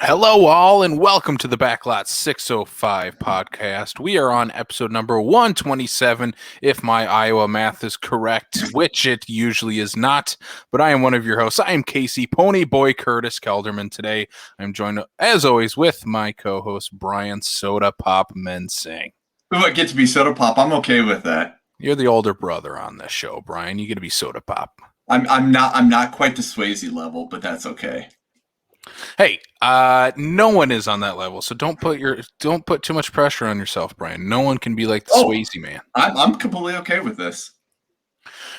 Hello, all, and welcome to the Backlot 605 podcast. We are on episode number 127, if my Iowa math is correct, which it usually is not. But I am one of your hosts. I am Casey Ponyboy Curtis Kelderman. Today, I'm joined, as always, with my co-host, Brian Soda Pop Mensing. Ooh, I get to be Soda Pop. I'm okay with that. You're the older brother on this show, Brian. You get to be Soda Pop. I'm not quite the Swayze level, but that's okay. Hey, no one is on that level, so don't put too much pressure on yourself, Brian. No one can be like the Swayze man. I'm completely okay with this.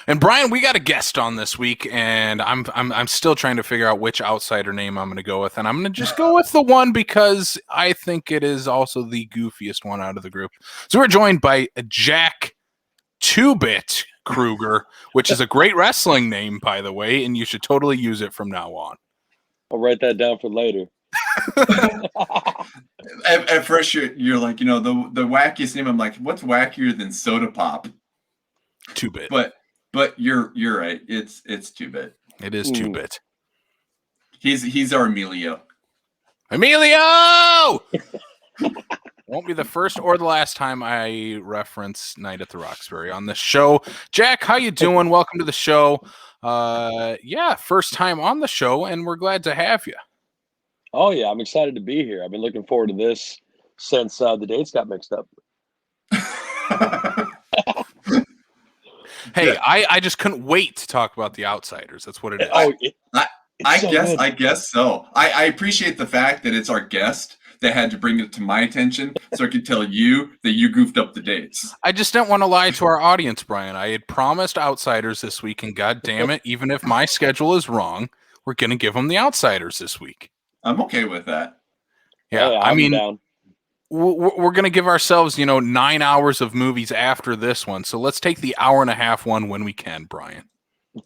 And Brian, we got a guest on this week, and I'm still trying to figure out which outsider name I'm going to go with, and I'm going to just go with the one because I think it is also the goofiest one out of the group. So we're joined by Jack 2-Bit Kruger, which is a great wrestling name, by the way, and you should totally use it from now on. I'll write that down for later. At first, you're like, the wackiest name. I'm like, what's wackier than Soda Pop? 2-Bit. But you're right. It's 2-Bit. It is 2-Bit. He's our Emilio. Emilio! Won't be the first or the last time I reference Night at the Roxbury on this show. Jack, how you doing? Welcome to the show. First time on the show, and we're glad to have you. Oh, yeah, I'm excited to be here. I've been looking forward to this since the dates got mixed up. Hey, I just couldn't wait to talk about The Outsiders. That's what it is. I guess so. I appreciate the fact that it's our guest that had to bring it to my attention so I could tell you that you goofed up the dates. I just didn't want to lie to our audience, Brian. I had promised Outsiders this week, and God damn it, even if my schedule is wrong, we're going to give them The Outsiders this week. I'm okay with that. Yeah, I mean, down. We're going to give ourselves, 9 hours of movies after this one. So let's take the hour-and-a-half one when we can, Brian.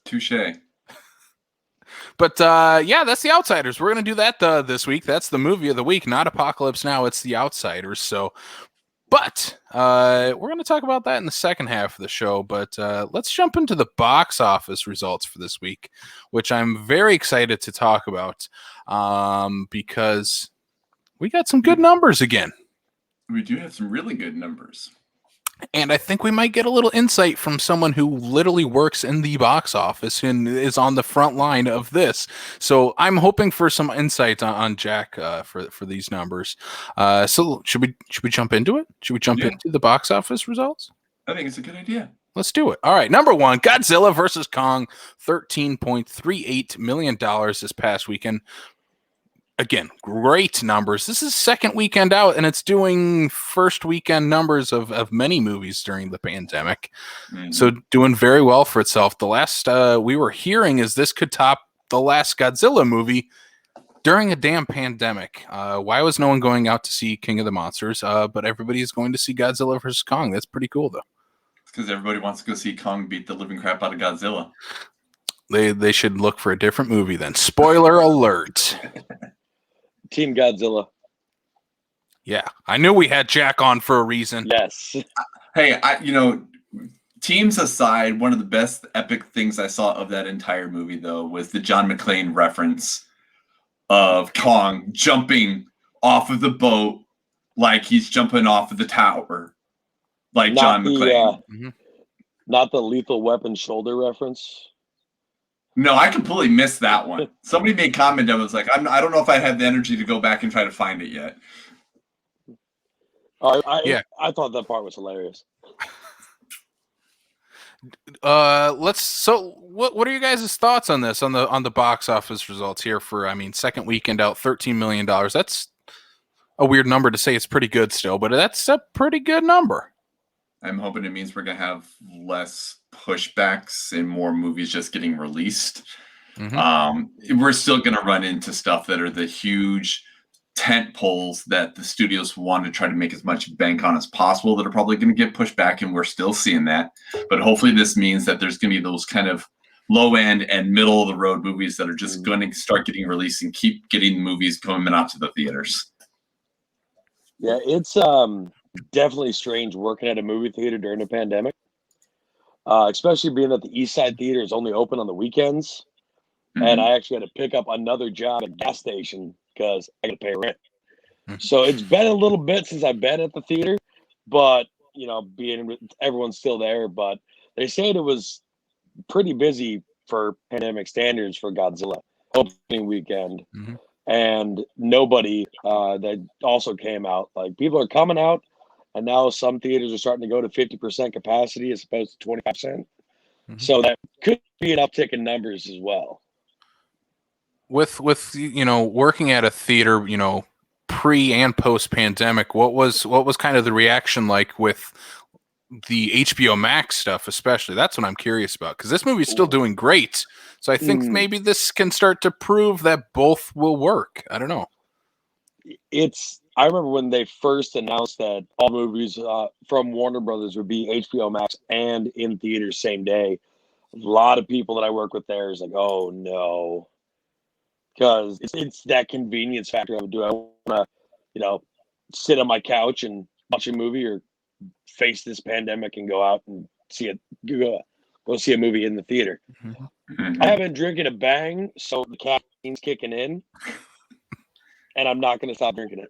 Touché. But, that's The Outsiders. We're going to do that this week. That's the movie of the week, not Apocalypse Now. It's The Outsiders. But we're going to talk about that in the second half of the show. But let's jump into the box office results for this week, which I'm very excited to talk about because we got some good numbers again. We do have some really good numbers. And I think we might get a little insight from someone who literally works in the box office and is on the front line of this. So I'm hoping for some insight on Jack for these numbers. So should we jump into it? Should we jump into the box office results? I think it's a good idea. Let's do it. All right. Number one, Godzilla vs. Kong, $13.38 million this past weekend. Again, great numbers. This is second weekend out, and it's doing first weekend numbers of many movies during the pandemic. Mm-hmm. So doing very well for itself. The last we were hearing is this could top the last Godzilla movie during a damn pandemic. Why was no one going out to see King of the Monsters? But everybody is going to see Godzilla vs. Kong. That's pretty cool, though. It's because everybody wants to go see Kong beat the living crap out of Godzilla. They should look for a different movie then. Spoiler alert. Team Godzilla. Yeah, I knew we had Jack on for a reason. Yes. Hey, teams aside, one of the best epic things I saw of that entire movie, though, was the John McClane reference of Kong jumping off of the boat like he's jumping off of the tower, like John McClane. Not the Lethal Weapon shoulder reference. No, I completely missed that one. Somebody made comment that was like, I don't know if I have the energy to go back and try to find it yet. I thought that part was hilarious. What are you guys' thoughts on this, on the box office results here for, second weekend out, $13 million. That's a weird number to say. It's pretty good still, but that's a pretty good number. I'm hoping it means we're going to have less pushbacks and more movies just getting released. Mm-hmm. We're still going to run into stuff that are the huge tent poles that the studios want to try to make as much bank on as possible that are probably going to get pushed back, and we're still seeing that. But hopefully this means that there's going to be those kind of low end and middle of the road movies that are just going to start getting released and keep getting movies coming out to the theaters. Yeah, it's definitely strange working at a movie theater during the pandemic, especially being that the East Side Theater is only open on the weekends. Mm-hmm. And I actually had to pick up another job at a gas station because I got to pay rent. Mhm. So it's been a little bit since I've been at the theater, but being everyone's still there. But they said it was pretty busy for pandemic standards for Godzilla opening weekend, Mhm. and nobody that also came out. Like people are coming out, and now some theaters are starting to go to 50% capacity as opposed to 25%. Mhm. So that could be an uptick in numbers as well. With working at a theater, pre and post pandemic, what was kind of the reaction like with the HBO Max stuff, especially? That's what I'm curious about, because this movie's still doing great. So I think maybe this can start to prove that both will work. I don't know. I remember when they first announced that all movies from Warner Brothers would be HBO Max and in theaters same day. A lot of people that I work with there is like, oh no, because it's that convenience factor of, do I want to, sit on my couch and watch a movie, or face this pandemic and go out and go see a movie in the theater? Mm-hmm. I haven't drinking a bang, so the caffeine's kicking in, and I'm not going to stop drinking it.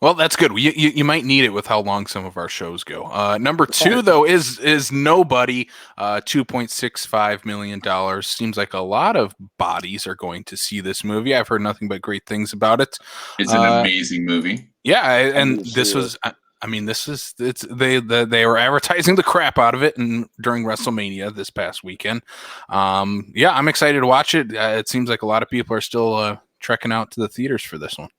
Well, that's good. You might need it with how long some of our shows go. Number 2, though, is Nobody. $2.65 million. Seems like a lot of bodies are going to see this movie. I've heard nothing but great things about it. It's an amazing movie. Yeah, and this was. They were advertising the crap out of it during WrestleMania this past weekend. Yeah, I'm excited to watch it. It seems like a lot of people are still trekking out to the theaters for this one.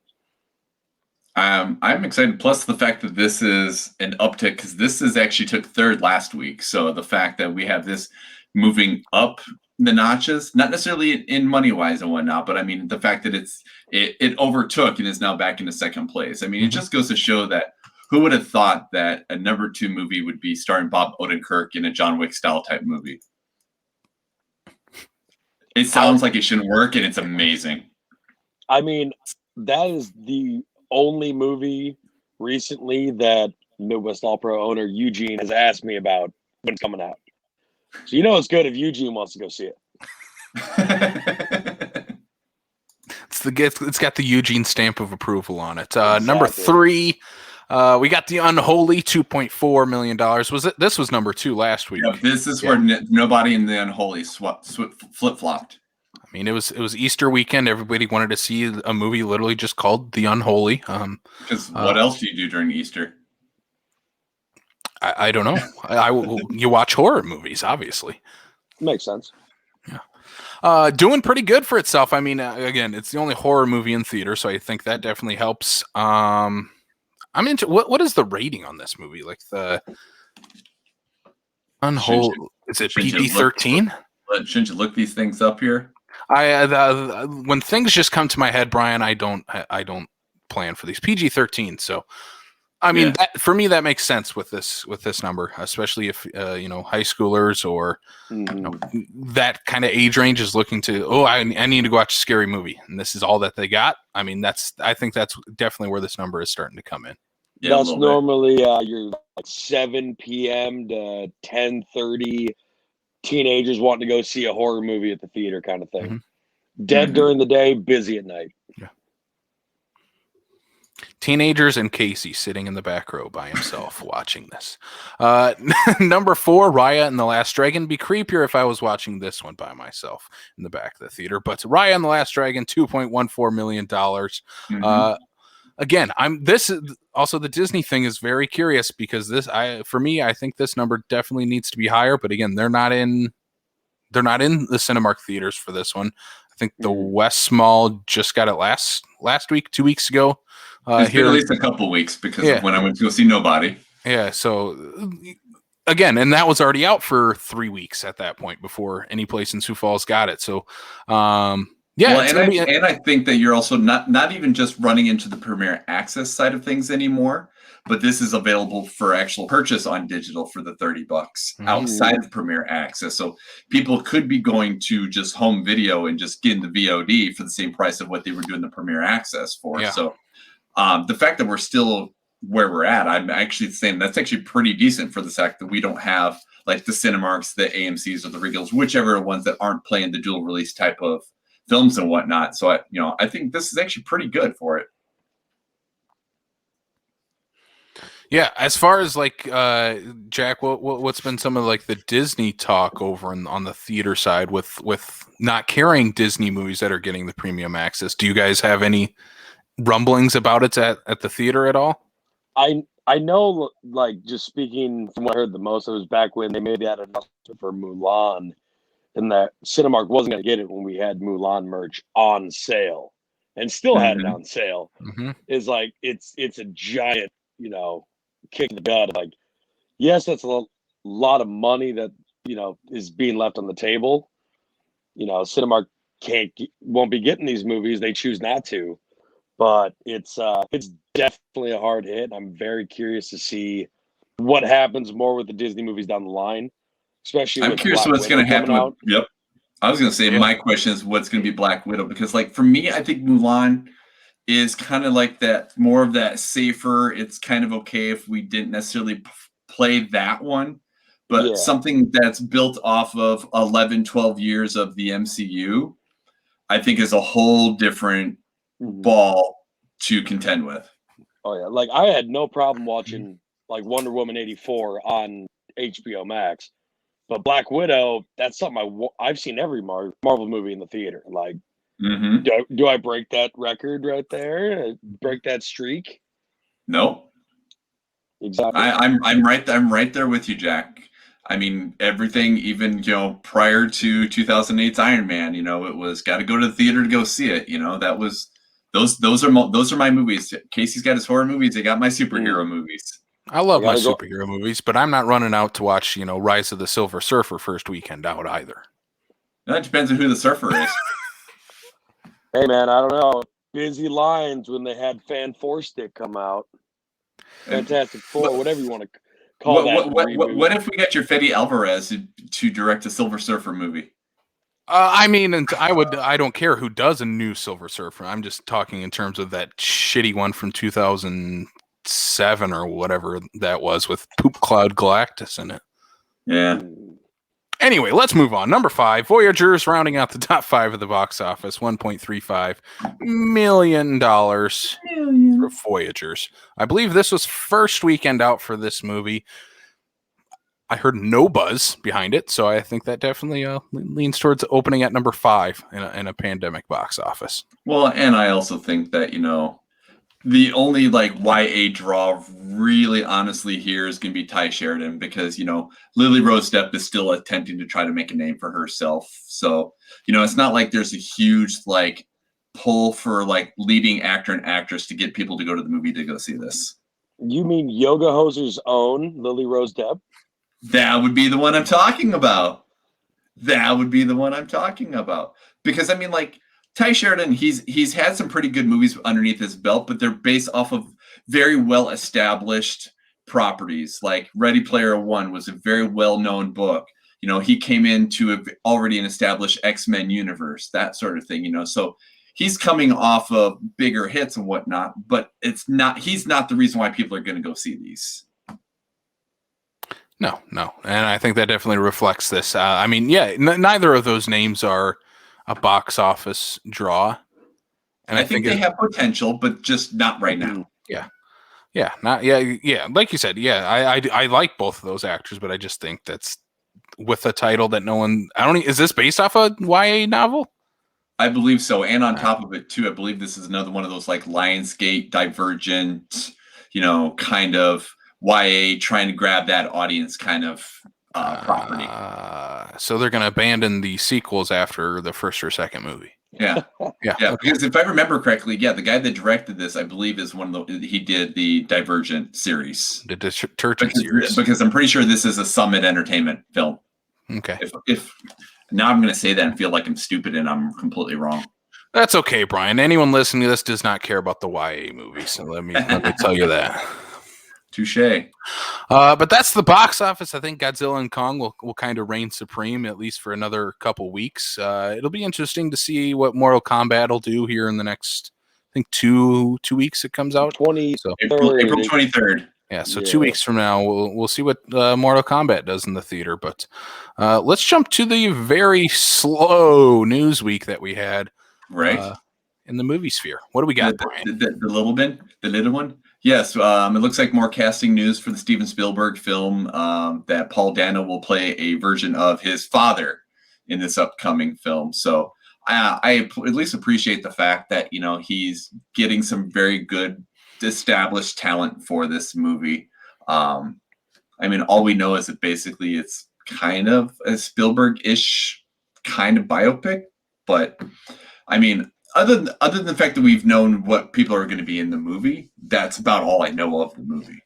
I'm excited. Plus the fact that this is an uptick, because this is actually took third last week. So the fact that we have this moving up the notches, not necessarily in money wise and whatnot, but I mean the fact that it overtook and is now back into second place. I mean, it just goes to show that who would have thought that a number 2 movie would be starring Bob Odenkirk in a John Wick style type movie? It sounds like it shouldn't work, and it's amazing. I mean, that is the only movie recently that Midwest All Pro owner Eugene has asked me about when it's coming out. So it's good if Eugene wants to go see it. It's got the Eugene stamp of approval on it. Exactly. Number 3, we got The Unholy, $2.4 million. This was number 2 last week. Yeah, this is where Nobody in The Unholy flip-flopped. I mean, it was Easter weekend. Everybody wanted to see a movie literally just called The Unholy. Because what else do you do during Easter? I don't know. You watch horror movies, obviously. Makes sense. Yeah. Doing pretty good for itself. I mean, again, it's the only horror movie in theater, so I think that definitely helps. I'm into what is the rating on this movie? Like the Unholy, is it PG-13? Shouldn't you look these things up here? When things just come to my head, Brian, I don't plan for these. PG-13. So, I mean, for me, that makes sense with this number, especially if high schoolers or that kind of age range is looking to, I need to go watch a scary movie, and this is all that they got. I mean, I think that's definitely where this number is starting to come in. Yeah, that's normally your like 7 p.m. to 10:30. Teenagers wanting to go see a horror movie at the theater kind of thing. Mm-hmm. Dead during the day, busy at night. Yeah. Teenagers and Casey sitting in the back row by himself watching this. Number 4, Raya and the Last Dragon. Be creepier if I was watching this one by myself in the back of the theater. But Raya and the Last Dragon, $2.14 million. Mm-hmm. Again, this is also the Disney thing is very curious, because for me, I think this number definitely needs to be higher. But again, they're not in the Cinemark theaters for this one. I think the West Mall just got it last week, 2 weeks ago. It's been at least a couple weeks because of when I went to go see Nobody. Yeah, so again, and that was already out for 3 weeks at that point before any place in Sioux Falls got it. So. Yeah, and I think that you're also not even just running into the Premier Access side of things anymore, but this is available for actual purchase on digital for the $30 outside of Premier Access. So people could be going to just home video and just getting the VOD for the same price of what they were doing the Premier Access for. Yeah. So the fact that we're still where we're at, I'm actually saying that's actually pretty decent for the fact that we don't have like the Cinemarks, the AMCs, or the Regals, whichever ones that aren't playing the dual release type of films and whatnot. So I think this is actually pretty good for it. Yeah, as far as like Jack, what's been some of like the Disney talk over on the theater side with not carrying Disney movies that are getting the premium access? Do you guys have any rumblings about it at the theater at all? I know, like, just speaking from what I heard the most, it was back when they made that announcement for Mulan, and that Cinemark wasn't going to get it when we had Mulan merch on sale, and still had it on sale. Is like it's a giant, kick in the gut. Like, yes, that's a lot of money that is being left on the table. Cinemark won't be getting these movies. They choose not to, but it's definitely a hard hit. I'm very curious to see what happens more with the Disney movies down the line, especially. I'm curious what's going to happen with. Yep, I was going to say my question is what's going to be Black Widow, because like for me, I think Mulan is kind of like that, more of that safer. It's kind of okay if we didn't necessarily play that one, but something that's built off of 11, 12 years of the MCU, I think is a whole different ball to contend with. Oh yeah, like I had no problem watching like Wonder Woman 84 on HBO Max, but Black Widow, that's something I've seen every Marvel movie in the theater. Like, do I break that record right there? Break that streak? No. Exactly. I'm right there with you, Jack. I mean, everything, even prior to 2008's Iron Man, it was got to go to the theater to go see it. That was those are my movies. Casey's got his horror movies. I got my superhero movies. I love my superhero movies, but I'm not running out to watch Rise of the Silver Surfer first weekend out either. That depends on who the surfer is. Hey man, I don't know. Busy lines when they had Fan 4-Stick come out. Fantastic Four, whatever you want to call that. What if we got your Fede Alvarez to direct a Silver Surfer movie? I mean, and I don't care who does a new Silver Surfer. I'm just talking in terms of that shitty one from 2007 or whatever that was with Poop Cloud Galactus in it. Yeah. Anyway, let's move on. Number 5, Voyagers, rounding out the top 5 of the box office. $1.35 million for Voyagers. I believe this was first weekend out for this movie. I heard no buzz behind it, so I think that definitely leans towards opening at number 5 in a pandemic box office. Well, and I also think that, the only like YA draw really honestly here is going to be Ty Sheridan, because, Lily Rose Depp is still attempting to try to make a name for herself. So, it's not like there's a huge like pull for like leading actor and actress to get people to go to the movie to go see this. You mean Yoga Hoser's own Lily Rose Depp? That would be the one I'm talking about. Because I mean, like, Ty Sheridan, he's had some pretty good movies underneath his belt, but they're based off of very well established properties. Like Ready Player One was a very well known book. He came into already an established X-Men universe, that sort of thing. So he's coming off of bigger hits and whatnot, but he's not the reason why people are going to go see these. No, and I think that definitely reflects this. I mean, yeah, neither of those names are a box office draw, and I think they have potential, but just not right now. Yeah. Like you said, I like both of those actors, but I just think that's with a title that no one. Is this based off a YA novel? I believe so, and on top of it too, I believe this is another one of those like Lionsgate, Divergent, kind of YA trying to grab that audience kind of property. So they're going to abandon the sequels after the first or second movie. Yeah. Because if I remember correctly, the guy that directed this, I believe, is he did the Divergent series. The Divergent series. Because I'm pretty sure this is a Summit Entertainment film. Okay. If now I'm going to say that and feel like I'm stupid and I'm completely wrong. That's okay, Brian. Anyone listening to this does not care about the YA movies. So let me tell you that. Touche. But that's the box office. I think Godzilla and Kong will kind of reign supreme, at least for another couple weeks. It'll be interesting to see what Mortal Kombat will do here in the next, I think, two weeks it comes out. April 23rd. Yeah, so 2 weeks from now, we'll see what Mortal Kombat does in the theater. But let's jump to the very slow news week that we had. Right. In the movie sphere. What do we got, Brian? The little one? Yes, it looks like more casting news for the Steven Spielberg film, that Paul Dano will play a version of his father in this upcoming film. So I at least appreciate the fact that, he's getting some very good established talent for this movie. I mean, all we know is that basically it's kind of a Spielberg-ish kind of biopic, but I mean, other than the fact that we've known what people are going to be in the movie, that's about all I know of the movie.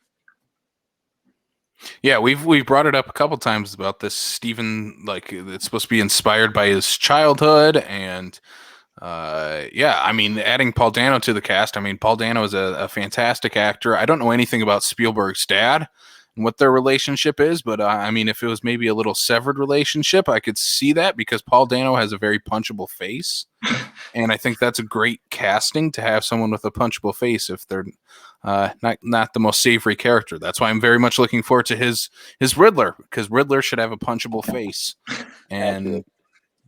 Yeah, we've brought it up a couple times about this Steven, like it's supposed to be inspired by his childhood, and I mean, adding Paul Dano to the cast. I mean, Paul Dano is a fantastic actor. I don't know anything about Spielberg's dad and what their relationship is, but I mean, if it was maybe a little severed relationship, I could see that because Paul Dano has a very punchable face, and I think that's a great casting to have someone with a punchable face if they're not the most savory character. That's why I'm very much looking forward to his Riddler, because Riddler should have a punchable face, and Absolutely.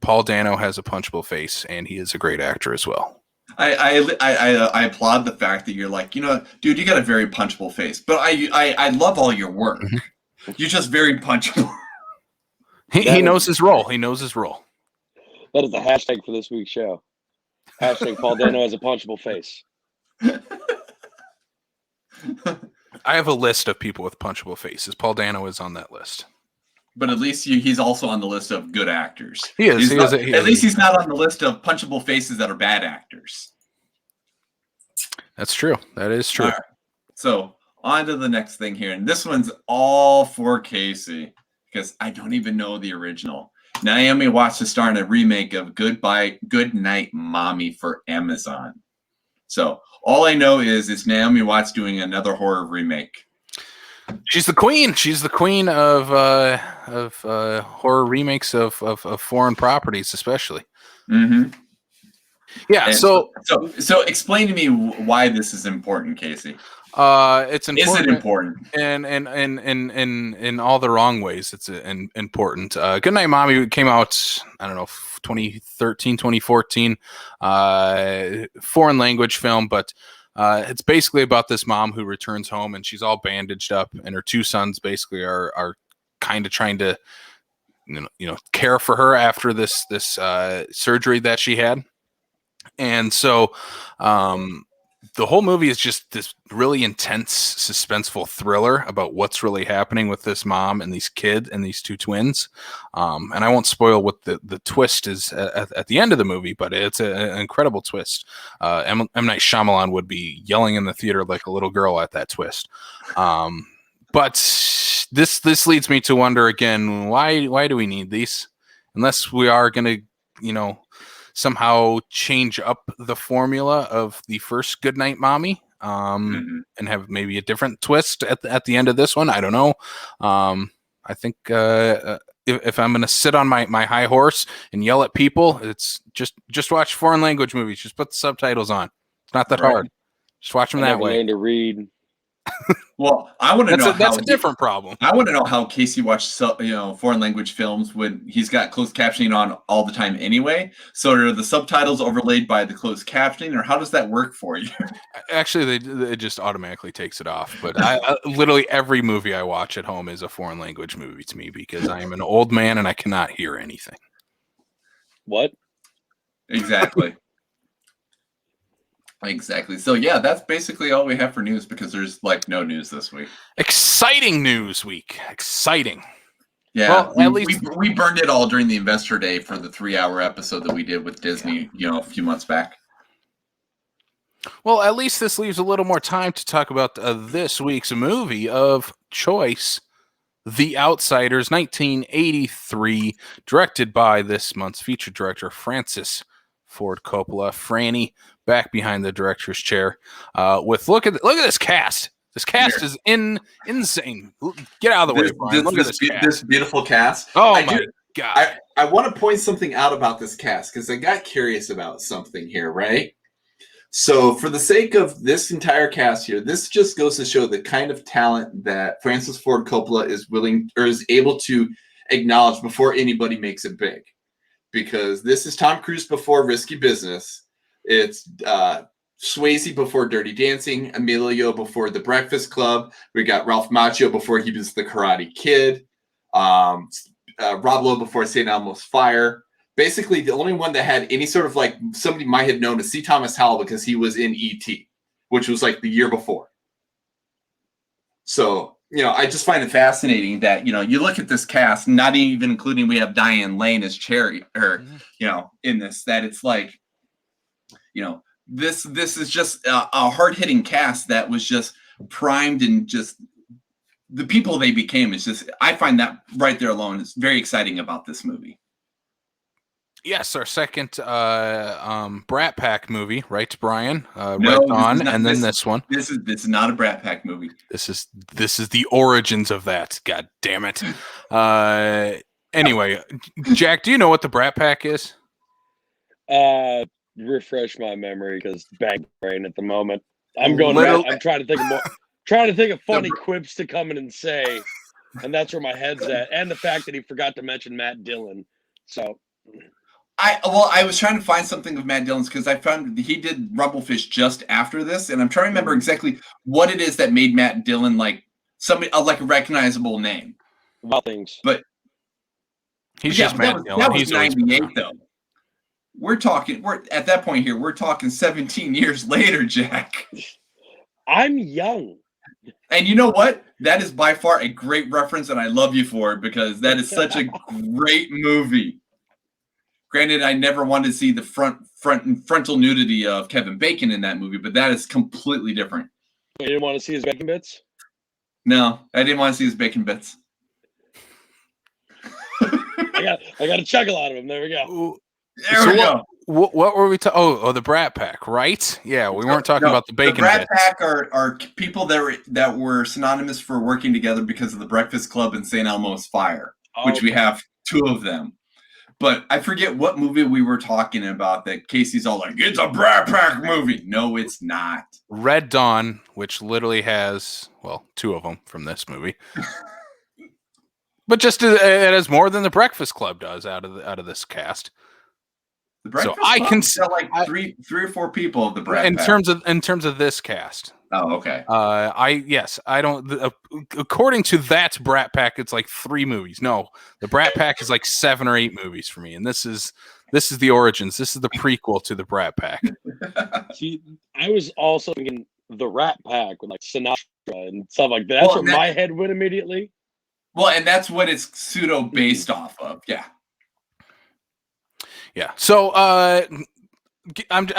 Paul Dano has a punchable face, and he is a great actor as well. I applaud the fact that you're like, dude, you got a very punchable face, but I love all your work. Mm-hmm. You're just very punchable. He knows his role. He knows his role. That is the hashtag for this week's show. Hashtag Paul Dano has a punchable face. I have a list of people with punchable faces. Paul Dano is on that list. But at least he's also on the list of good actors. He is. At least he's not on the list of punchable faces that are bad actors. That's true. That is true. Right. So on to the next thing here. And this one's all for Casey because I don't even know the original. Naomi Watts to star in a remake of Good Night Mommy for Amazon. So all I know is it's Naomi Watts doing another horror remake. She's the queen. She's the queen of horror remakes of foreign properties, especially. Mm-hmm. Yeah. And so explain to me why this is important, Casey. It's important. Is it important? In all the wrong ways, it's important. Goodnight Mommy came out, I don't know, 2013, 2014, foreign language film, but it's basically about this mom who returns home and she's all bandaged up, and her two sons basically are kind of trying to, care for her after this surgery that she had. And so, the whole movie is just this really intense, suspenseful thriller about what's really happening with this mom and these kids and these two twins. And I won't spoil what the twist is at the end of the movie, but it's an incredible twist. M. Night Shyamalan would be yelling in the theater like a little girl at that twist. But this leads me to wonder again, why do we need these? Unless we are going to, somehow change up the formula of the first Goodnight Mommy, and have maybe a different twist at the end of this one. I don't know. I think if I'm going to sit on my high horse and yell at people, it's just watch foreign language movies. Just put the subtitles on. It's not that hard. Just watch them that way. To read. Well, I want to know that's a different problem. I want to know how Casey watched foreign language films when he's got closed captioning on all the time anyway. So are the subtitles overlaid by the closed captioning, or how does that work for you? Actually, it just automatically takes it off. But I literally every movie I watch at home is a foreign language movie to me because I am an old man and I cannot hear anything. What? Exactly. Exactly. So yeah, that's basically all we have for news because there's no news this week. Exciting news week. Exciting. Yeah. Well, at least we burned it all during the Investor Day for the 3-hour episode that we did with Disney, a few months back. Well, at least this leaves a little more time to talk about this week's movie of choice, The Outsiders, 1983, directed by this month's featured director, Francis Ford Coppola. Franny back behind the director's chair. Look at this cast. This cast is insane. Get out of the way, Brian. Look at this cast. This beautiful cast. Oh my God. I want to point something out about this cast because I got curious about something here, right? So for the sake of this entire cast here, this just goes to show the kind of talent that Francis Ford Coppola is willing or is able to acknowledge before anybody makes it big. Because this is Tom Cruise before Risky Business. It's Swayze before Dirty Dancing, Emilio before The Breakfast Club. We got Ralph Macchio before he was the Karate Kid. Rob Lowe before St. Elmo's Fire. Basically, the only one that had any sort of like somebody might have known is C. Thomas Howell because he was in E.T., which was like the year before. So, I just find it fascinating that, you look at this cast, not even including we have Diane Lane as Cherry, or, in this, that it's like, this is just a hard-hitting cast that was just primed and just the people they became. Is just, I find that right there alone is very exciting about this movie. Yes, our second Brat Pack movie, right, Brian? No, Red Dawn, and then this one. This is not a Brat Pack movie. This is the origins of that. God damn it. Anyway, Jack, do you know what the Brat Pack is? Refresh my memory because bag brain at the moment. I'm trying to think of more. Trying to think of funny quips to come in and say, and that's where my head's at. And the fact that he forgot to mention Matt Dillon. So. I was trying to find something of Matt Dillon's because I found he did Rumblefish just after this, and I'm trying to remember exactly what it is that made Matt Dillon like somebody like a recognizable name. About things, but he's just Matt Dillon. That was 98 though. We're at that point here. We're talking 17 years later, Jack. I'm young, and you know what? That is by far a great reference, and I love you for it because that is such a great movie. Granted, I never wanted to see the frontal nudity of Kevin Bacon in that movie, but that is completely different. You didn't want to see his bacon bits? No, I didn't want to see his bacon bits. I got a chuckle out of him. There we go. There we go. What were we talking? Oh, the Brat Pack, right? Yeah, we weren't talking about the bacon. The Brat Pack are people that were synonymous for working together because of the Breakfast Club and St. Elmo's Fire, which we have two of them. But I forget what movie we were talking about that Casey's all like, it's a Brat Pack movie. No, it's not. Red Dawn, which literally has, two of them from this movie. But just it has more than the Breakfast Club does out of this cast. The Breakfast Club can sell like three or four people of the Brat Pack. In terms of this cast. Oh, okay. I don't. According to that Brat Pack, it's like 3 movies. No, the Brat Pack is like 7 or 8 movies for me, and this is the origins. This is the prequel to the Brat Pack. See, I was also thinking the Rat Pack with like Sinatra and stuff like that. That's where my head went immediately. Well, and that's what it's pseudo based off of. Yeah. Yeah. So, I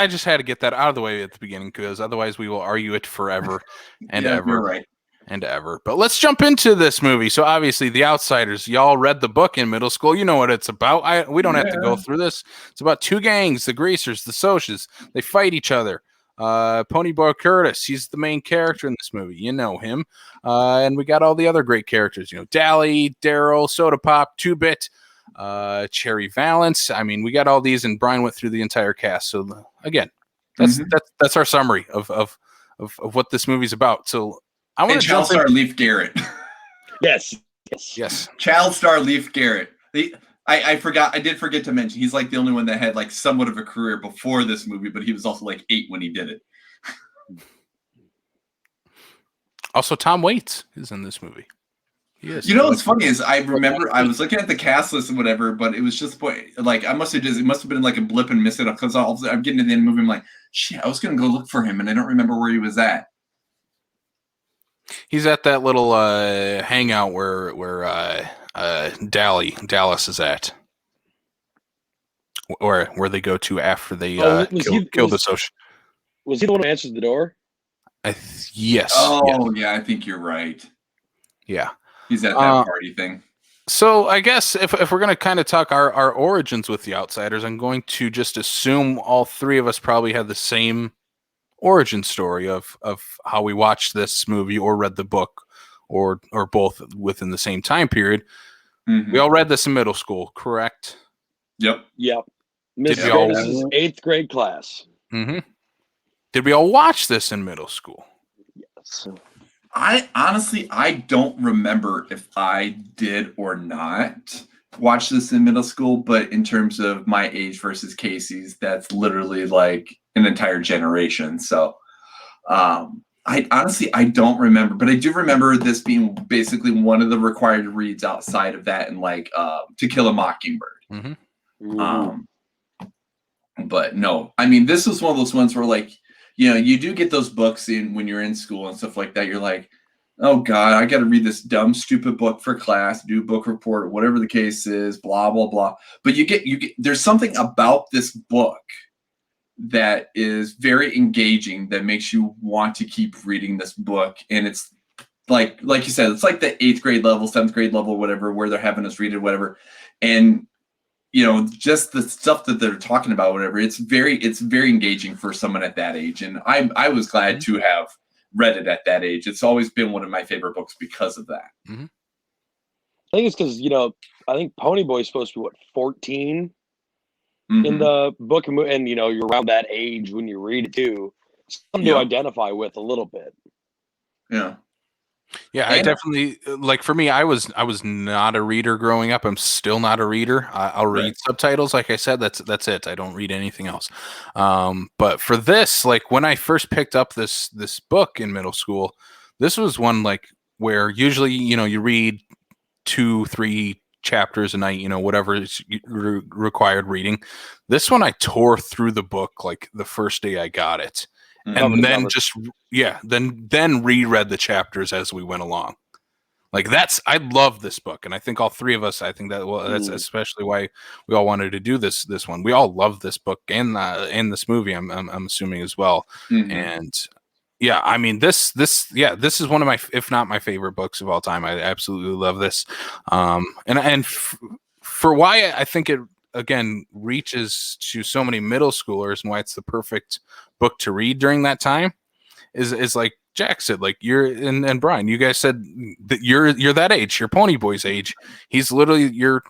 just had to get that out of the way at the beginning because otherwise we will argue it forever and ever. You're right. And ever. But let's jump into this movie. So obviously, The Outsiders, y'all read the book in middle school. You know what it's about. We don't have to go through this. It's about 2 gangs, the Greasers, the Socias. They fight each other. Ponyboy Curtis, he's the main character in this movie. You know him. And we got all the other great characters. Dally, Daryl, Soda Pop, 2-Bit. Cherry Valance. I mean, we got all these, and Brian went through the entire cast. So again, that's our summary of what this movie's about. So I want to child star Leif Garrett. Yes. Child star Leif Garrett. I did forget to mention he's like the only one that had like somewhat of a career before this movie, but he was also like 8 when he did it. Also, Tom Waits is in this movie. Yes. What's funny is I remember I was looking at the cast list and whatever, but it was just like it must have been like a blip and miss it because I'm getting to the end of the movie. I'm like, shit, I was gonna go look for him and I don't remember where he was at. He's at that little hangout where Dallas is at, or where they go to after they kill the social. Was he the one who answered the door? Yes. Oh yeah, I think you're right. Yeah. He's at that party thing. So I guess if we're going to kind of talk our origins with The Outsiders, I'm going to just assume all 3 of us probably had the same origin story of how we watched this movie or read the book or both within the same time period. Mm-hmm. We all read this in middle school, correct? Yep. Miss Curtis's 8th grade class. Mm-hmm. Did we all watch this in middle school? Yes. I honestly don't remember if I did or not. watched this in middle school, but in terms of my age versus Casey's, that's literally like an entire generation. So I honestly, I don't remember, but I do remember this being basically one of the required reads outside of that and like To Kill a Mockingbird. Mm-hmm. But no, I mean, this was one of those ones where like, you know, you do get those books in when you're in school and stuff like that. You're like, oh God, I got to read this dumb, stupid book for class, do book report, whatever the case is, blah, blah, blah. But you get, there's something about this book that is very engaging that makes you want to keep reading this book. And it's like you said, it's like the 8th grade level, 7th grade level, whatever, where they're having us read it, whatever. And, you know, just the stuff that they're talking about, whatever, it's very engaging for someone at that age. And I was glad to have read it at that age. It's always been one of my favorite books because of that. I think it's because, you know, I think Ponyboy is supposed to be, 14 in the book, and you know, you're around that age when you read it too. Something to identify with a little bit. Yeah. Yeah, I definitely, like, for me, I was not a reader growing up. I'm still not a reader. I'll read subtitles, like I said. That's it. I don't read anything else. But for this, like, when I first picked up this book in middle school, this was one like where usually, you know, you read 2-3 chapters a night, you know, whatever is required reading. This one I tore through the book like the first day I got it. And then then reread the chapters as we went along. Like I love this book, and I think all three of us. I think that's especially why we all wanted to do this one. We all love this book and this movie. I'm assuming as well. And yeah, I mean this is one of my, if not my favorite books of all time. I absolutely love this. For why I think it again reaches to so many middle schoolers and why it's the perfect book to read during that time is like Jack said, like you're and Brian, you guys said that you're that age, you're Ponyboy's age. He's literally your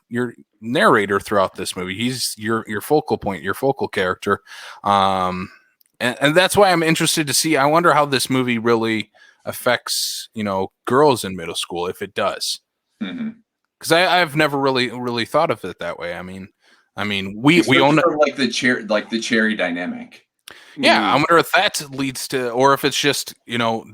narrator throughout this movie. He's your focal point, your focal character. And that's why I'm interested to see. I wonder how this movie really affects, you know, girls in middle school, if it does. Because I've never really thought of it that way. I mean, we own like the cherry dynamic. Yeah, I wonder if that leads to, or if it's just, you know,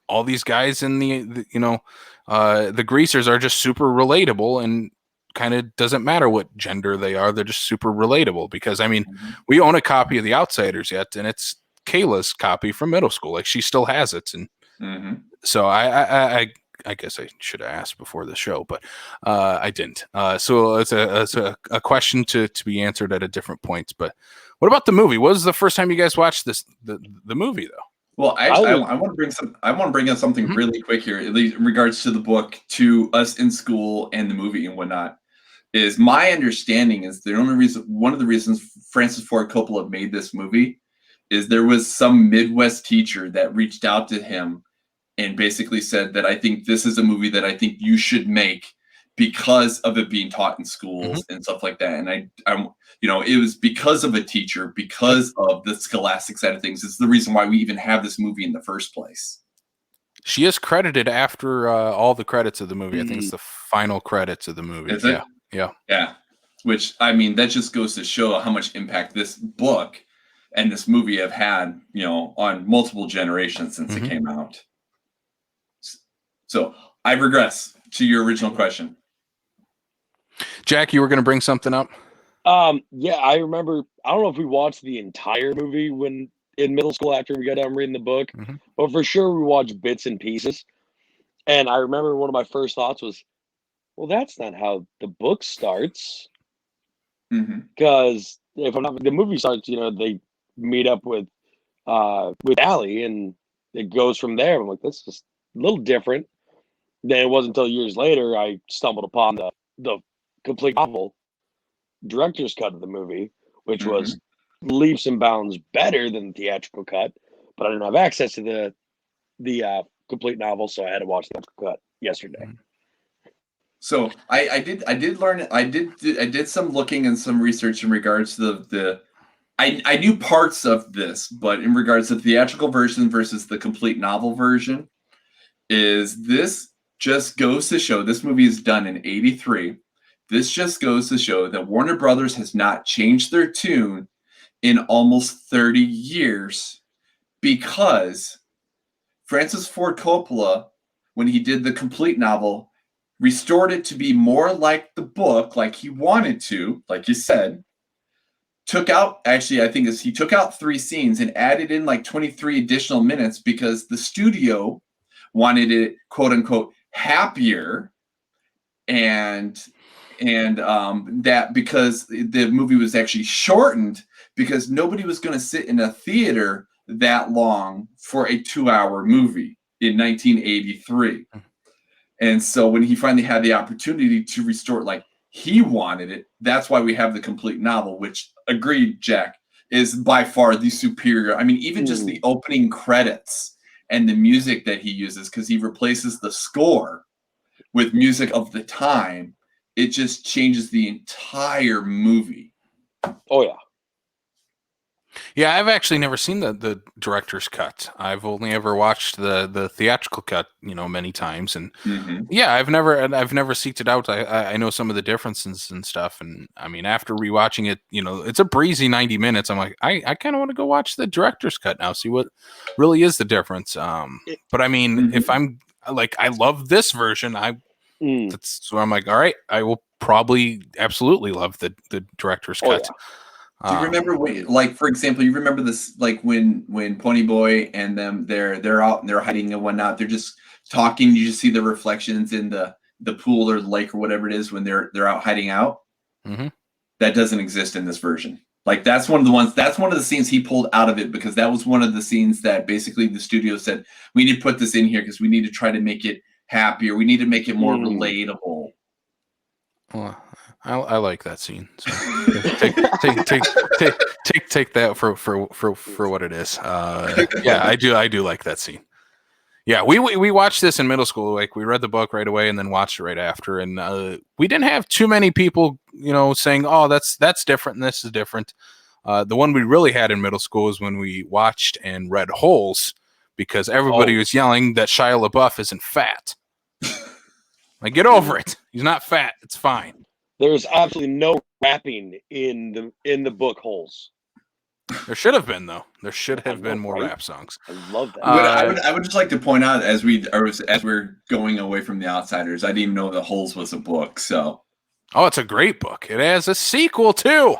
all these guys in the you know, the greasers are just super relatable and kind of doesn't matter what gender they are. They're just super relatable because, I mean, we own a copy of The Outsiders yet, and it's Kayla's copy from middle school. Like, she still has it. And so I guess I should have asked before the show, but I didn't. So it's a question to be answered at a different point. But what about the movie? What was the first time you guys watched the movie, though? Well, actually, I want to bring in something really quick here, at least in regards to the book, to us in school and the movie and whatnot. Is my understanding is one of the reasons Francis Ford Coppola made this movie is there was some Midwest teacher that reached out to him and basically said that I think this is a movie that I think you should make because of it being taught in schools and stuff like that. And I'm you know, it was because of a teacher, because of the scholastic side of things. It's the reason why we even have this movie in the first place. She is credited after all the credits of the movie. I think it's the final credits of the movie. Is it? Yeah. Which, I mean, that just goes to show how much impact this book and this movie have had, you know, on multiple generations since it came out. So I regress to your original question. Jack, you were going to bring something up? Yeah, I remember. I don't know if we watched the entire movie when in middle school after we got done reading the book, but for sure we watched bits and pieces. And I remember one of my first thoughts was, well, that's not how the book starts. Because if I'm not, the movie starts, you know, they meet up with Allie, and it goes from there. I'm like, this is a little different. Then it wasn't until years later I stumbled upon the complete novel director's cut of the movie, which was leaps and bounds better than the theatrical cut, but I didn't have access to the complete novel, so I had to watch the theatrical cut yesterday. So I did some looking and some research in regards to I knew parts of this, but in regards to the theatrical version versus the complete novel version, is this just goes to show this movie is done in 1983. This just goes to show that Warner Brothers has not changed their tune in almost 30 years because Francis Ford Coppola, when he did the complete novel, restored it to be more like the book, like he wanted to, like you said. Took out, actually, I think he took out 3 scenes and added in like 23 additional minutes because the studio wanted it, quote unquote, happier, and that because the movie was actually shortened because nobody was going to sit in a theater that long for a 2-hour movie in 1983. And so when he finally had the opportunity to restore it like he wanted it, that's why we have the complete novel, which, agreed, Jack, is by far the superior. I mean, even just the opening credits and the music that he uses, because he replaces the score with music of the time, it just changes the entire movie. Oh, yeah. Yeah, I've actually never seen the director's cut. I've only ever watched the theatrical cut, many times, and yeah, I've never seeked it out. I know some of the differences and stuff, and I mean, after rewatching it, it's a breezy 90 minutes. I'm like, I kind of want to go watch the director's cut now, see what really is the difference. But I mean, if I'm like, I love this version, that's so I'm like, all right, I will probably absolutely love the director's cut. Yeah. Do you remember like, for example, you remember this, like when Ponyboy and them, they're out and they're hiding and whatnot, they're just talking, you just see the reflections in the pool or the lake or whatever it is when they're out hiding out. That doesn't exist in this version. Like that's one of the scenes he pulled out of it because that was one of the scenes that basically the studio said, we need to put this in here because we need to try to make it happier. We need to make it more relatable. Well, I like that scene. So take that for what it is. Yeah, I do like that scene. Yeah, we watched this in middle school. Like we read the book right away and then watched it right after. And we didn't have too many people, saying, "Oh, that's different and this is different." The one we really had in middle school is when we watched and read Holes because everybody was yelling that Shia LaBeouf isn't fat. Like, get over it. He's not fat. It's fine. There's absolutely no rapping in the book Holes. There should have been, though. There should have been more rap songs. I love that. I would just like to point out as we're going away from The Outsiders, I didn't even know that Holes was a book. So, it's a great book. It has a sequel too.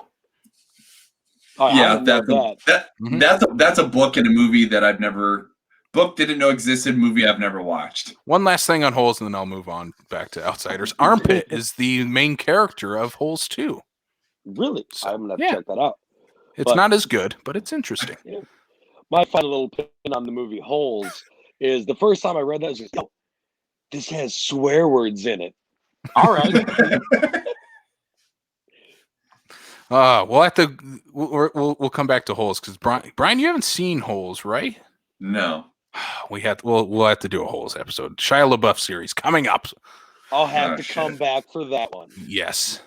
Yeah, that's a book and a movie that I've never. Book didn't know existed, movie I've never watched. One last thing on Holes, and then I'll move on back to Outsiders. Armpit is the main character of Holes 2. Really? So, I'm going to check that out. It's not as good, but it's interesting. Yeah. My final little pin on the movie Holes is the first time I read that, I was just, this has swear words in it. All right. We'll have to. We'll come back to Holes because Brian, you haven't seen Holes, right? No. We'll have to do a Holes episode. Shia LaBeouf series coming up. I'll have to come back for that one. Yes.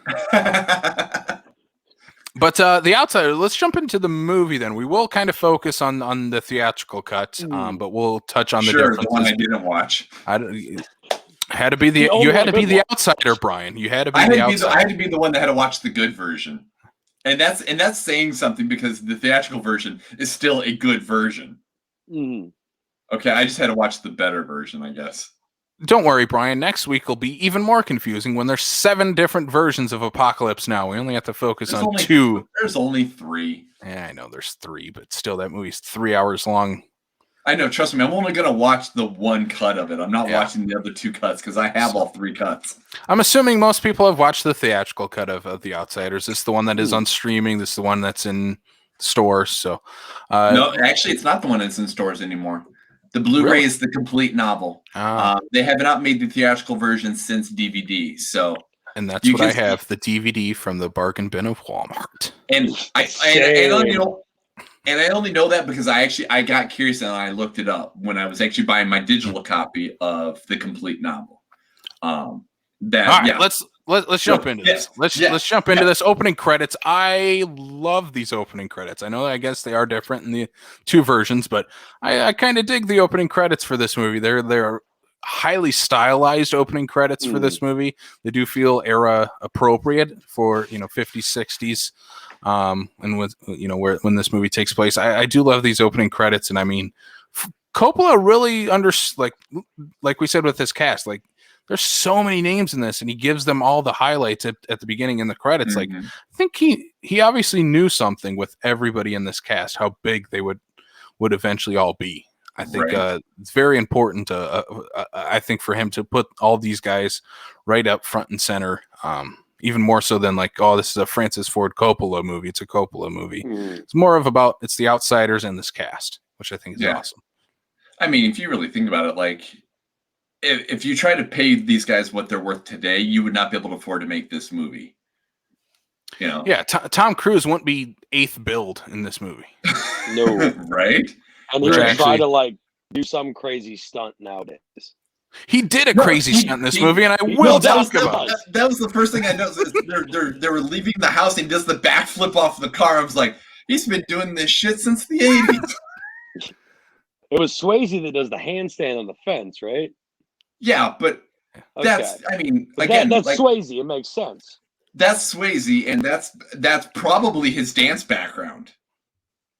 But The Outsider, let's jump into the movie then. We will kind of focus on the theatrical cut, but we'll touch on the differences. The one I didn't watch. Had to be you had to be the outsider, Brian. You had to be the outsider. I had to be the one that had to watch the good version. And that's saying something because the theatrical version is still a good version. Okay, I just had to watch the better version, I guess. Don't worry, Brian. Next week will be even more confusing when there's 7 different versions of Apocalypse Now. We only have to focus on 2. There's only 3. Yeah, I know there's 3, but still, that movie's 3 hours long. I know. Trust me, I'm only going to watch the one cut of it. I'm not watching the other 2 cuts because I have all 3 cuts. I'm assuming most people have watched the theatrical cut of The Outsiders. This is the one that is on streaming. This is the one that's in stores. So, no, actually, it's not the one that's in stores anymore. The Blu-ray is the complete novel. They have not made the theatrical version since DVD. So, and that's what I have, the DVD from the bargain bin of Walmart. And I only know that because I got curious and I looked it up when I was actually buying my digital copy of the complete novel. Let's jump into this. Let's jump into this opening credits. I love these opening credits. I know I guess they are different in the 2 versions, but I kind of dig the opening credits for this movie. They're highly stylized opening credits for this movie. They do feel era appropriate for 50s, 60s, and with when this movie takes place. I do love these opening credits, and I mean, Coppola really like we said with this cast, like there's so many names in this, and he gives them all the highlights at the beginning in the credits. Like I think he obviously knew something with everybody in this cast, how big they would eventually all be. I think it's very important, I think, for him to put all these guys right up front and center, even more so than like, oh, this is a Francis Ford Coppola movie. It's a Coppola movie. It's more of it's the outsiders in this cast, which I think is awesome. I mean, if you really think about it, like if you try to pay these guys what they're worth today, you would not be able to afford to make this movie. Yeah, Tom Cruise wouldn't be 8th build in this movie. No, right? And he would try to like do some crazy stunt nowadays. He did a crazy stunt in this movie, and I will talk about it. That was the first thing I noticed. They were leaving the house, and he does the backflip off the car. I was like, he's been doing this shit since the 80s. It was Swayze that does the handstand on the fence, right? Yeah, but that's, I mean, again, that's Swayze. It makes sense. That's Swayze, and that's probably his dance background.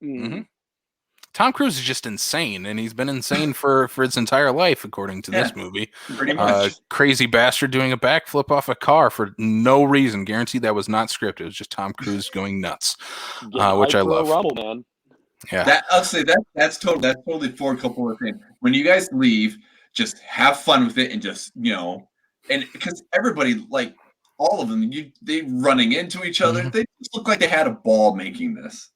Mm-hmm. Tom Cruise is just insane, and he's been insane for his entire life, according to this movie. Pretty much. Crazy bastard doing a backflip off a car for no reason. Guaranteed that was not scripted. It was just Tom Cruise going nuts, which I love. Rumble, man. Yeah, I'll say that's totally Ford Coppola thing. When you guys leave, just have fun with it, and just and because everybody, like all of them, they running into each other. They just look like they had a ball making this.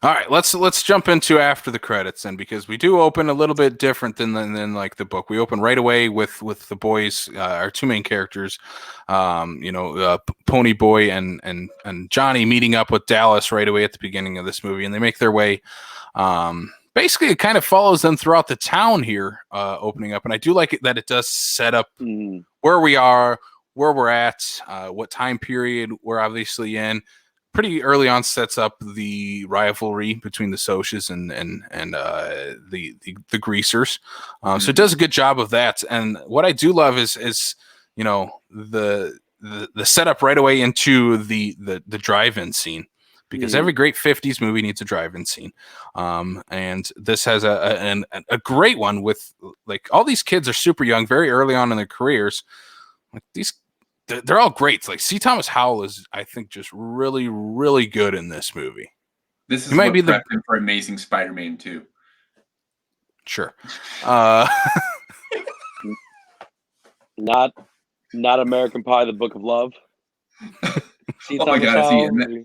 All right, let's jump into after the credits then, because we do open a little bit different than like the book. We open right away with the boys, our two main characters, Ponyboy and Johnny meeting up with Dallas right away at the beginning of this movie, and they make their way. Basically, it kind of follows them throughout the town here, opening up, and I do like it that it does set up where we are, where we're at, what time period we're obviously in. Pretty early on sets up the rivalry between the Socs and the Greasers. So it does a good job of that. And what I do love is the setup right away into the drive-in scene, because every great 50s movie needs a drive-in scene. And this has a great one with, like, all these kids are super young, very early on in their careers. Like, they're all great. Like, C. Thomas Howell is, I think, just really, really good in this movie. This is what prepped him for Amazing Spider-Man 2. Sure. Not American Pie, The Book of Love. Oh my God, is he in that?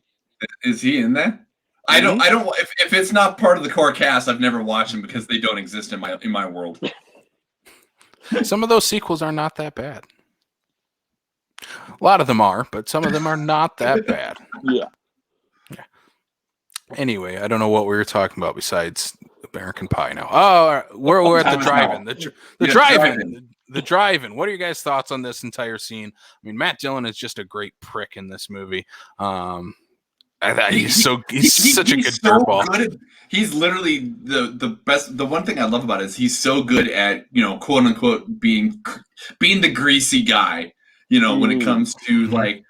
Is he in that? I don't. If it's not part of the core cast, I've never watched them because they don't exist in my world. Some of those sequels are not that bad. A lot of them are, but some of them are not that bad. Yeah. Anyway, I don't know what we were talking about besides American Pie now. Oh, we're at the drive-in. The drive-in. What are your guys' thoughts on this entire scene? I mean, Matt Dillon is just a great prick in this movie. I thought he's such a good dirtball. He's literally the best. The one thing I love about it is he's so good at, quote unquote, being the greasy guy. When it comes to like,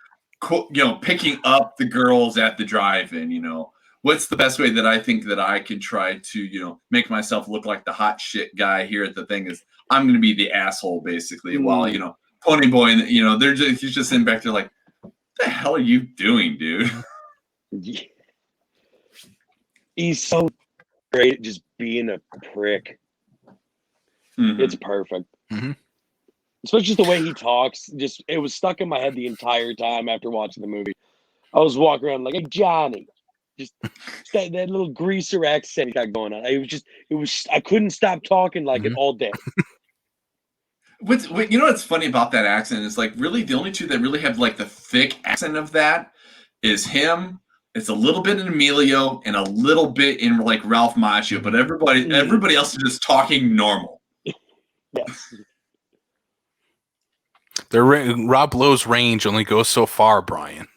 picking up the girls at the drive-in. What's the best way that I think that I can try to make myself look like the hot shit guy here at the thing is I'm going to be the asshole basically. While Ponyboy and he's just in back there like, what the hell are you doing, dude? He's so great at just being a prick. It's perfect. Especially just the way he talks. Just, it was stuck in my head the entire time after watching the movie. I was walking around like, hey, Johnny. Just that little greaser accent he got going on. I couldn't stop talking like it all day. What's funny about that accent is, like, really the only two that really have like the thick accent of that is him. It's a little bit in Emilio and a little bit in like Ralph Macchio, but everybody else is just talking normal. Yes. Rob Lowe's range only goes so far, Brian.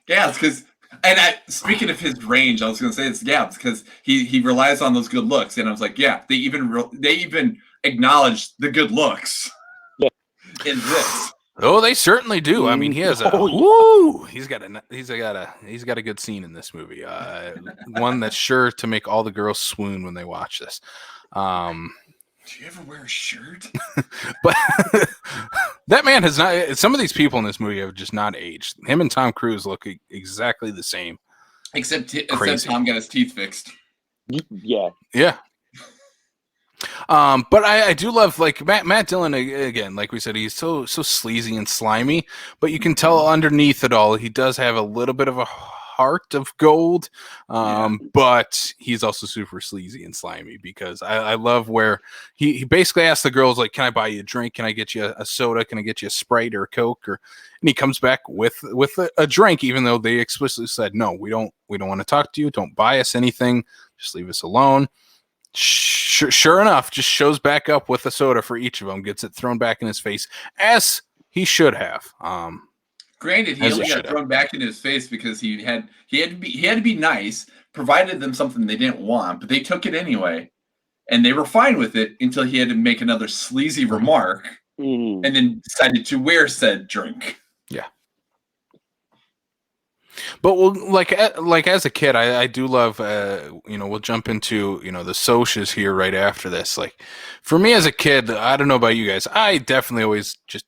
Yeah, it's because And speaking of his range, I was going to say it's because he relies on those good looks, and I was like, yeah, they even acknowledge the good looks in this. Oh, they certainly do. I mean, he has he's got a good scene in this movie. One that's sure to make all the girls swoon when they watch this. Do you ever wear a shirt? But that man has not. Some of these people in this movie have just not aged. Him and Tom Cruise look exactly the same. Except Tom got his teeth fixed. Yeah. But I do love, like, Matt Dillon again. Like we said, he's so sleazy and slimy, but you can tell underneath it all, he does have a little bit of a heart of gold. But he's also super sleazy and slimy, because I love where he basically asks the girls, like, can I buy you a drink? Can I get you a soda? Can I get you a Sprite or a Coke? And he comes back with a drink, even though they explicitly said, no, we don't want to talk to you. Don't buy us anything. Just leave us alone. Sure enough, just shows back up with a soda for each of them, gets it thrown back in his face, as he should have. Granted, he only got thrown back in his face because he had to be nice, provided them something they didn't want, but they took it anyway, and they were fine with it until he had to make another sleazy remark, and then decided to wear said drink. Yeah. But like as a kid, I do love, we'll jump into, the socias here right after this. Like, for me as a kid, I don't know about you guys, I definitely always just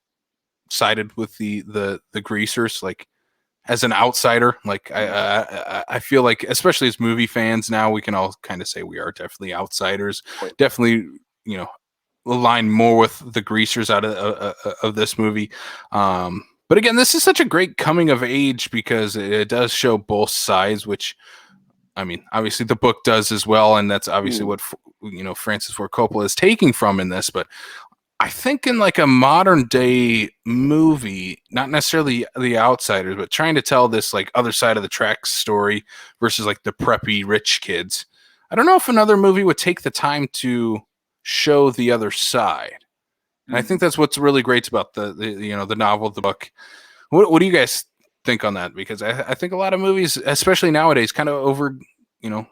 sided with the greasers, like, as an outsider. Like, I feel like, especially as movie fans now, we can all kind of say we are definitely outsiders. Definitely, align more with the greasers out of this movie. But again, this is such a great coming of age, because it does show both sides, which, I mean, obviously the book does as well. And that's obviously what, Francis Ford Coppola is taking from in this. But I think in, like, a modern day movie, not necessarily The Outsiders, but trying to tell this, like, other side of the tracks story versus, like, the preppy rich kids, I don't know if another movie would take the time to show the other side. And I think that's what's really great about the novel, the book. What do you guys think on that? Because I think a lot of movies, especially nowadays, kind of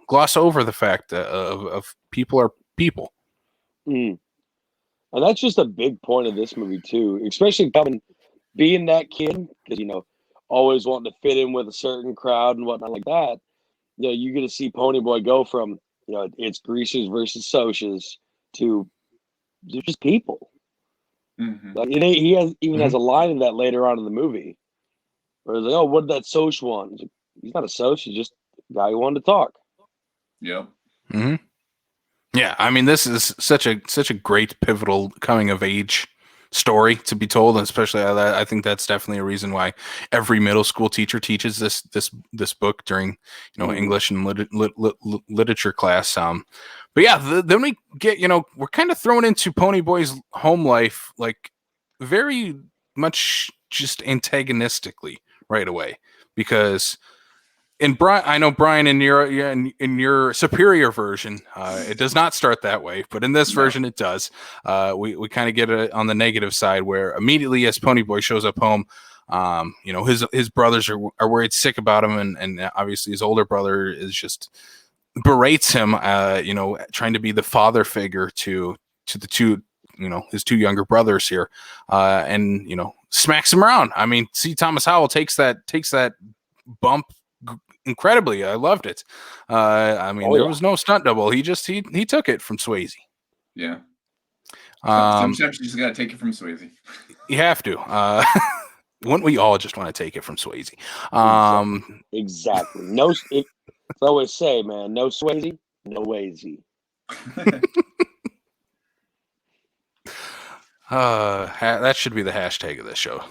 gloss over the fact of people are people. And that's just a big point of this movie too, especially being that kid, because always wanting to fit in with a certain crowd and whatnot like that. You get to see Ponyboy go from it's greasers versus socias to they're just people. Like, he has a line in that later on in the movie where he's like, "Oh, what did that Soch want?" He's not a Soch, he's just a guy who wanted to talk. Yep. Yeah, I mean, this is such a great pivotal coming of age story to be told, and especially I think that's definitely a reason why every middle school teacher teaches this book during English and literature class. But yeah, then we get we're kind of thrown into Ponyboy's home life, like, very much just antagonistically right away, because I know, Brian, in your superior version, it does not start that way, but in this version it does. We kind of get it on the negative side, where immediately as Ponyboy shows up home, his brothers are worried sick about him, and obviously his older brother is just berates him, trying to be the father figure to the two, his two younger brothers here, and smacks him around. I mean, C. Thomas Howell takes that bump incredibly. I loved it. I mean, there was no stunt double. He took it from Swayze. Yeah. Sometimes you just gotta take it from Swayze. You have to. Wouldn't we all just want to take it from Swayze? Exactly. No, I always say, man, no Swayze, no Wazy. That should be the hashtag of this show.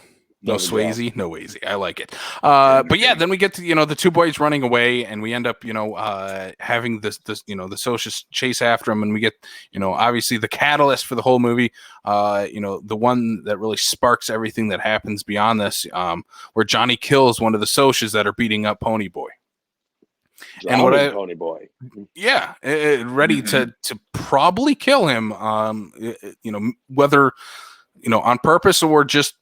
No Swayze, no Wazy. I like it. But yeah, then we get to the two boys running away, and we end up having this the socials chase after them, and we get obviously the catalyst for the whole movie. The one that really sparks everything that happens beyond this, where Johnny kills one of the socials that are beating up Ponyboy. And Ponyboy, yeah, ready to probably kill him. Whether on purpose or just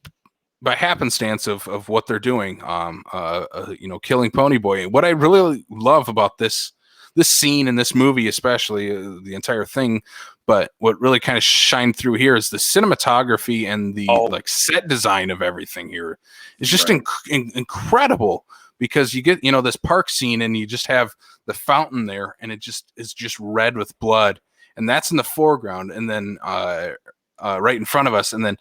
by happenstance of what they're doing, killing Ponyboy. What I really love about this scene in this movie, especially the entire thing, but what really kind of shined through here is the cinematography and the set design of everything here is just incredible, because you get, this park scene and you just have the fountain there and it just is just red with blood, and that's in the foreground, and then right in front of us, and then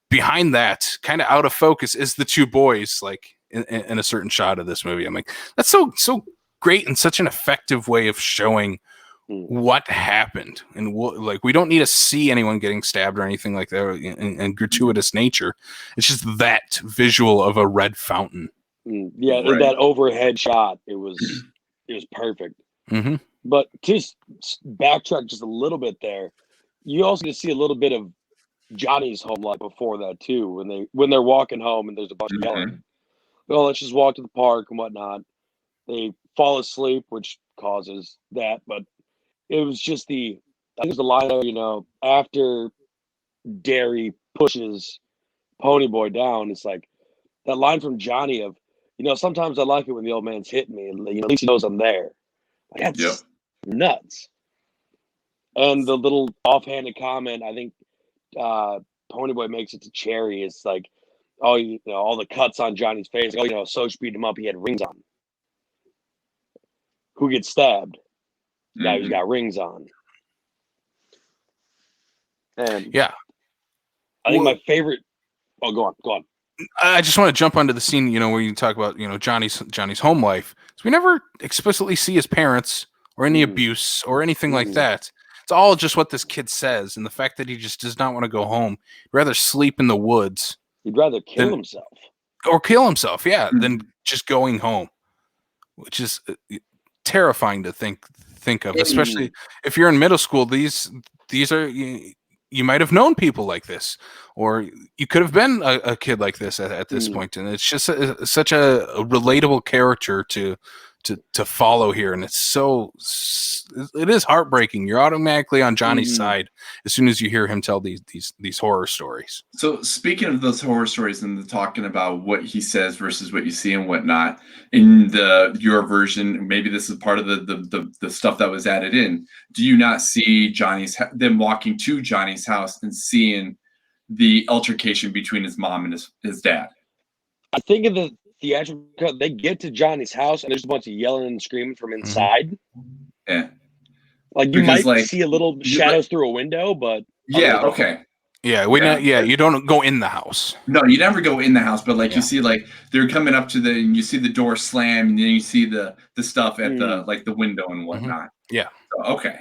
behind that, kind of out of focus, is the two boys, like in a certain shot of this movie. I'm like, that's so great and such an effective way of showing what happened, and we don't need to see anyone getting stabbed or anything like that in gratuitous nature. It's just that visual of a red fountain. Yeah, that overhead shot, it was perfect. Mm-hmm. But just backtrack just a little bit there. You also get to see a little bit of Johnny's home life before that too. When they're walking home and there's a bunch of yelling, let's just walk to the park and whatnot. They fall asleep, which causes that. But it was just I think it's the line of, after Derry pushes Ponyboy down, it's like that line from Johnny of, sometimes I like it when the old man's hitting me, and at least he knows I'm there. Like, that's nuts. And the little offhanded comment, I think Ponyboy makes it to Cherry. It's like, all the cuts on Johnny's face. Like, Soch beat him up. He had rings on. Who gets stabbed? Now he's got rings on. And I think my favorite. Oh, go on. I just want to jump onto the scene, where you talk about, Johnny's home life. So we never explicitly see his parents or any abuse or anything like that. It's all just what this kid says, and the fact that he just does not want to go home. He'd rather sleep in the woods. He'd rather kill himself. Or kill himself, than just going home, which is terrifying to think of, especially if you're in middle school. These are, you might have known people like this, or you could have been a kid like this at this point, and it's just such a relatable character to follow here, and it is heartbreaking. You're automatically on Johnny's side as soon as you hear him tell these horror stories. So speaking of those horror stories and talking about what he says versus what you see and whatnot in your version, maybe this is part of the stuff that was added in. Do you not see them walking to Johnny's house and seeing the altercation between his mom and his dad? I think of the theatrical cut, they get to Johnny's house and there's a bunch of yelling and screaming from inside. Yeah. Like you might see a little shadows through a window, but okay. Yeah, you don't go in the house. No, you never go in the house, but you see, they're coming up to and you see the door slam, and then you see the stuff at the window and whatnot. Yeah. So, okay.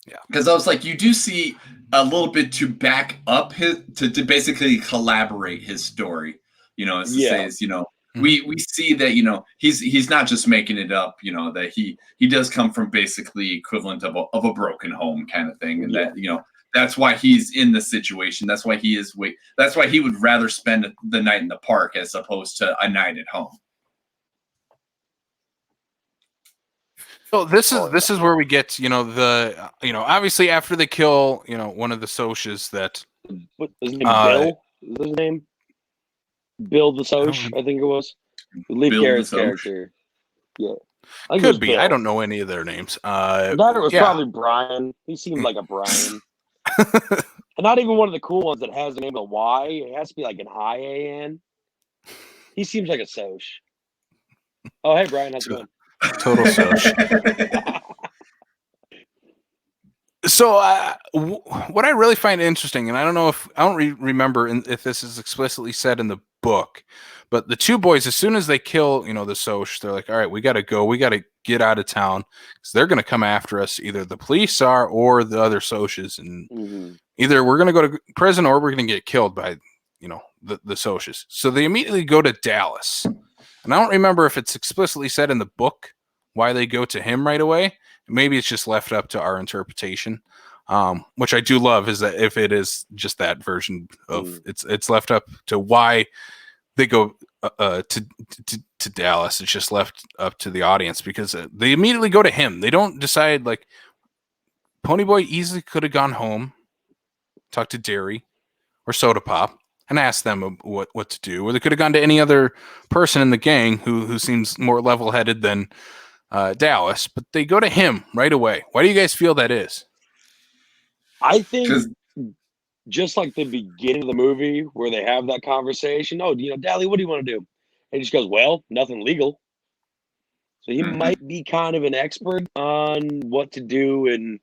Yeah. Because I was like, you do see a little bit to back up to basically collaborate his story. We see that, he's not just making it up, that he does come from basically equivalent of a broken home kind of thing. And that, that's why he's in the situation. That's why that's why he would rather spend the night in the park as opposed to a night at home. So this is where we get, obviously after they kill, one of the Soches that. What is his name? Bill? Is his name? Bill the Soch, I think it was. Leaf Garrett's character. Yeah. Could be. Bill. I don't know any of their names. That was probably Brian. He seemed like a Brian. And not even one of the cool ones that has the name of Y. It has to be like an I-A-N. He seems like a Soch. Oh, hey, Brian. How's it going? Total Soch. So what I really find interesting, and I don't know if I don't remember if this is explicitly said in the book, but the two boys, as soon as they kill, the Soch, they're like, all right, we got to go. We got to get out of town because they're going to come after us. Either the police are or the other Soches. And either we're going to go to prison or we're going to get killed by, the Soches. So they immediately go to Dallas. And I don't remember if it's explicitly said in the book why they go to him right away. Maybe it's just left up to our interpretation, which I do love, is that if it is just that version of it's left up to why they go to Dallas. It's just left up to the audience because they immediately go to him. They don't decide, like, Ponyboy easily could have gone home, talked to Derry or Soda Pop, and asked them what to do. Or they could have gone to any other person in the gang who seems more level-headed than Dallas, but they go to him right away. Why do you guys feel that is? I think just like the beginning of the movie where they have that conversation. Oh, Dally, what do you want to do? And he just goes, well, nothing legal. So he might be kind of an expert on what to do in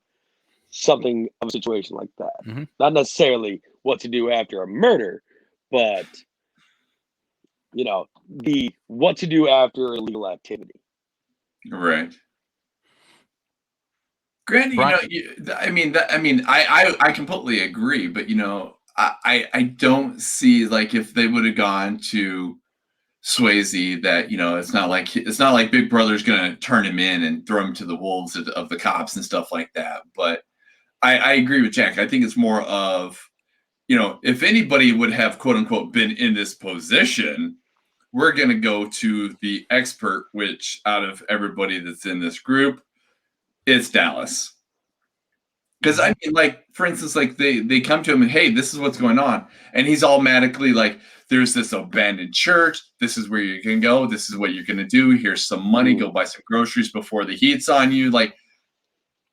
something of a situation like that. Not necessarily what to do after a murder, but the what to do after illegal activity. Right. Granted, I completely agree, but I don't see like if they would have gone to Swayze that it's not like Big Brother's gonna turn him in and throw him to the wolves of the cops and stuff like that. But I agree with Jack. I think it's more of if anybody would have quote unquote been in this position, we're gonna go to the expert, which out of everybody that's in this group, it's Dallas. Because I mean, like, for instance, like they come to him and, hey, this is what's going on. And he's automatically like, there's this abandoned church. This is where you can go. This is what you're going to do. Here's some money. Go buy some groceries before the heat's on you. Like,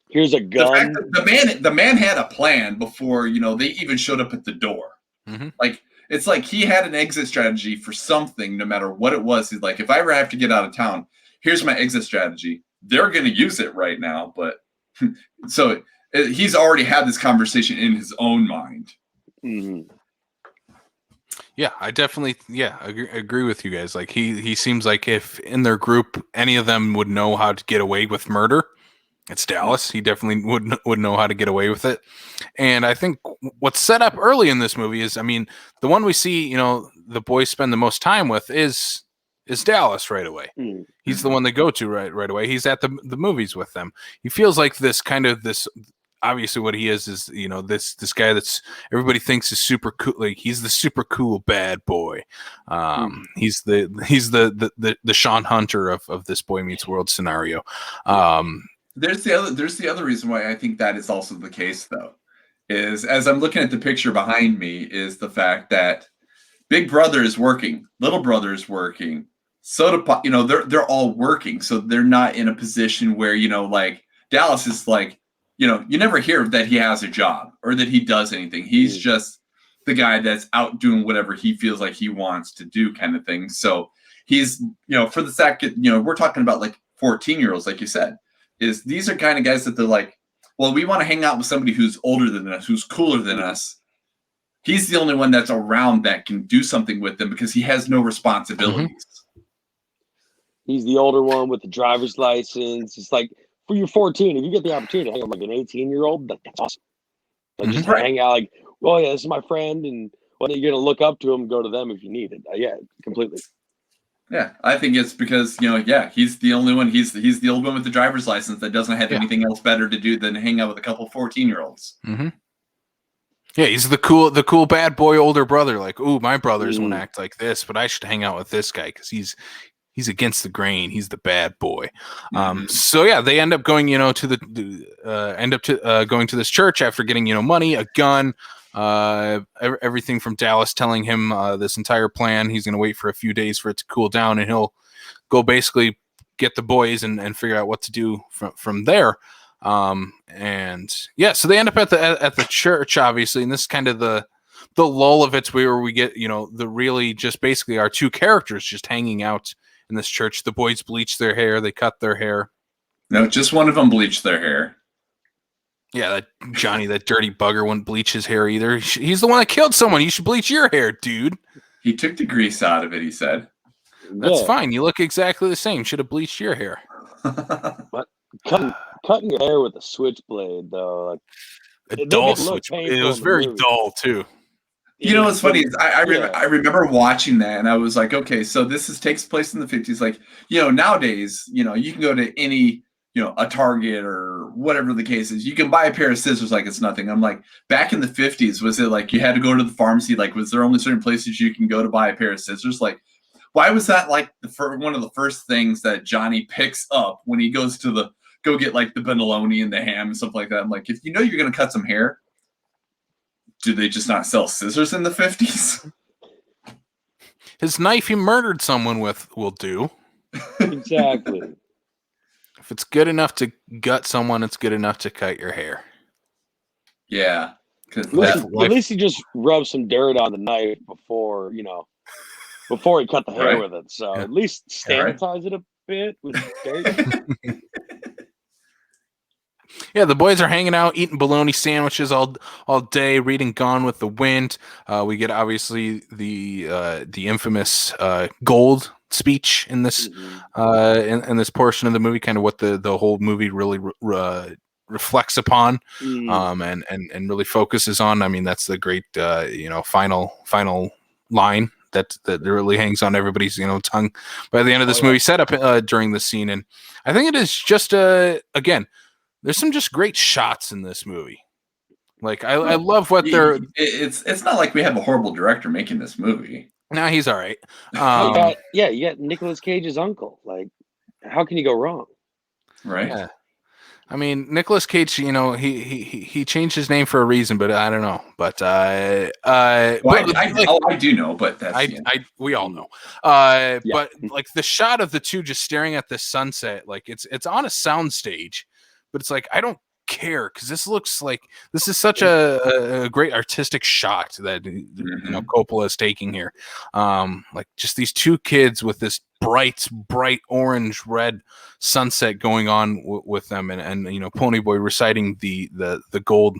here's a gun. The man had a plan before, they even showed up at the door. Like, it's like he had an exit strategy for something, no matter what it was. He's like, if I ever have to get out of town, here's my exit strategy. They're going to use it right now. But so he's already had this conversation in his own mind. Yeah, I definitely agree with you guys. Like he seems like if in their group any of them would know how to get away with murder, it's Dallas. He definitely would know how to get away with it. And I think what's set up early in this movie is, I mean, the one we see, the boys spend the most time with is Dallas right away. He's the one they go to right away. He's at the movies with them. He feels like this obviously what he is this guy that's everybody thinks is super cool. Like he's the super cool bad boy. He's the Sean Hunter of this Boy Meets World scenario. There's the other reason why I think that is also the case, though, is as I'm looking at the picture behind me is the fact that Big Brother is working, Little Brother is working, Soda Pop, they're all working, so they're not in a position where like Dallas is like, you never hear that he has a job or that he does anything. He's just the guy that's out doing whatever he feels like he wants to do, kind of thing. So he's for the second, we're talking about like 14-year-olds, like you said. These are kind of guys that they're like, well, we want to hang out with somebody who's older than us, who's cooler than us. He's the only one that's around that can do something with them because he has no responsibilities. He's the older one with the driver's license. It's like, for your 14, if you get the opportunity to hang out with like an 18-year-old, that's awesome. Like just hang out like, well, yeah, this is my friend, and when you're going to look up to him, go to them if you need it. Yeah, completely. Yeah, I think it's because he's the only one. He's the old one with the driver's license that doesn't have anything else better to do than hang out with a couple 14-year-olds. Yeah, he's the cool bad boy older brother. Like, ooh, my brothers won't act like this, but I should hang out with this guy because he's against the grain. He's the bad boy. So yeah, they end up going going to this church after getting money, a gun. Everything from Dallas telling him this entire plan. He's going to wait for a few days for it to cool down, and he'll go basically get the boys and figure out what to do from there. And yeah, so they end up at the church, obviously, and this is kind of the lull of it, where we get the really just basically our two characters just hanging out in this church. The boys bleach their hair, they cut their hair. No, just one of them bleached their hair. Yeah, that Johnny, that dirty bugger, wouldn't bleach his hair either. He's the one that killed someone. You should bleach your hair, dude. He took the grease out of it, he said. That's fine. You look exactly the same. Should have bleached your hair. But cutting your hair with a switchblade, though. Like, a dull switchblade. It was very dull, too. What's funny is I remember watching that, and I was like, okay, so this takes place in the 50s. Like, nowadays, you can go to any, a Target or whatever the case is. You can buy a pair of scissors like it's nothing. I'm like, back in the 50s, was it like you had to go to the pharmacy? Like, was there only certain places you can go to buy a pair of scissors? Like, why was that like one of the first things that Johnny picks up when he goes to go get like the bologna and the ham and stuff like that? I'm like, if you're going to cut some hair, do they just not sell scissors in the 50s? his knife he murdered someone with will do. Exactly. If it's good enough to gut someone, it's good enough to cut your hair. Yeah. Because At least he just rubbed some dirt on the knife before he cut the hair Right. with it. So Yeah. at least Yeah, right. sanitize it a bit with dirt. Yeah, the boys are hanging out, eating bologna sandwiches all day, reading Gone with the Wind. We get obviously the infamous gold speech in this in this portion of the movie, kind of what the whole movie really reflects upon, and really focuses on. I mean, that's the great final line that really hangs on everybody's tongue by the end of this movie, set up during the scene. And I think it is just again, there's some just great shots in this movie. Like I love what they're. It's not like we have a horrible director making this movie. No, he's all right. You got Nicolas Cage's uncle. Like, how can you go wrong? Right. Yeah. I mean, Nicolas Cage, he changed his name for a reason, but I don't know. But I do know, but that's we all know. But Yeah. like the shot of the two just staring at the sunset, like it's on a soundstage, but it's like I don't care because this is such a great artistic shot that Coppola is taking here. Like just these two kids with this bright orange red sunset going on with them, and Ponyboy reciting the gold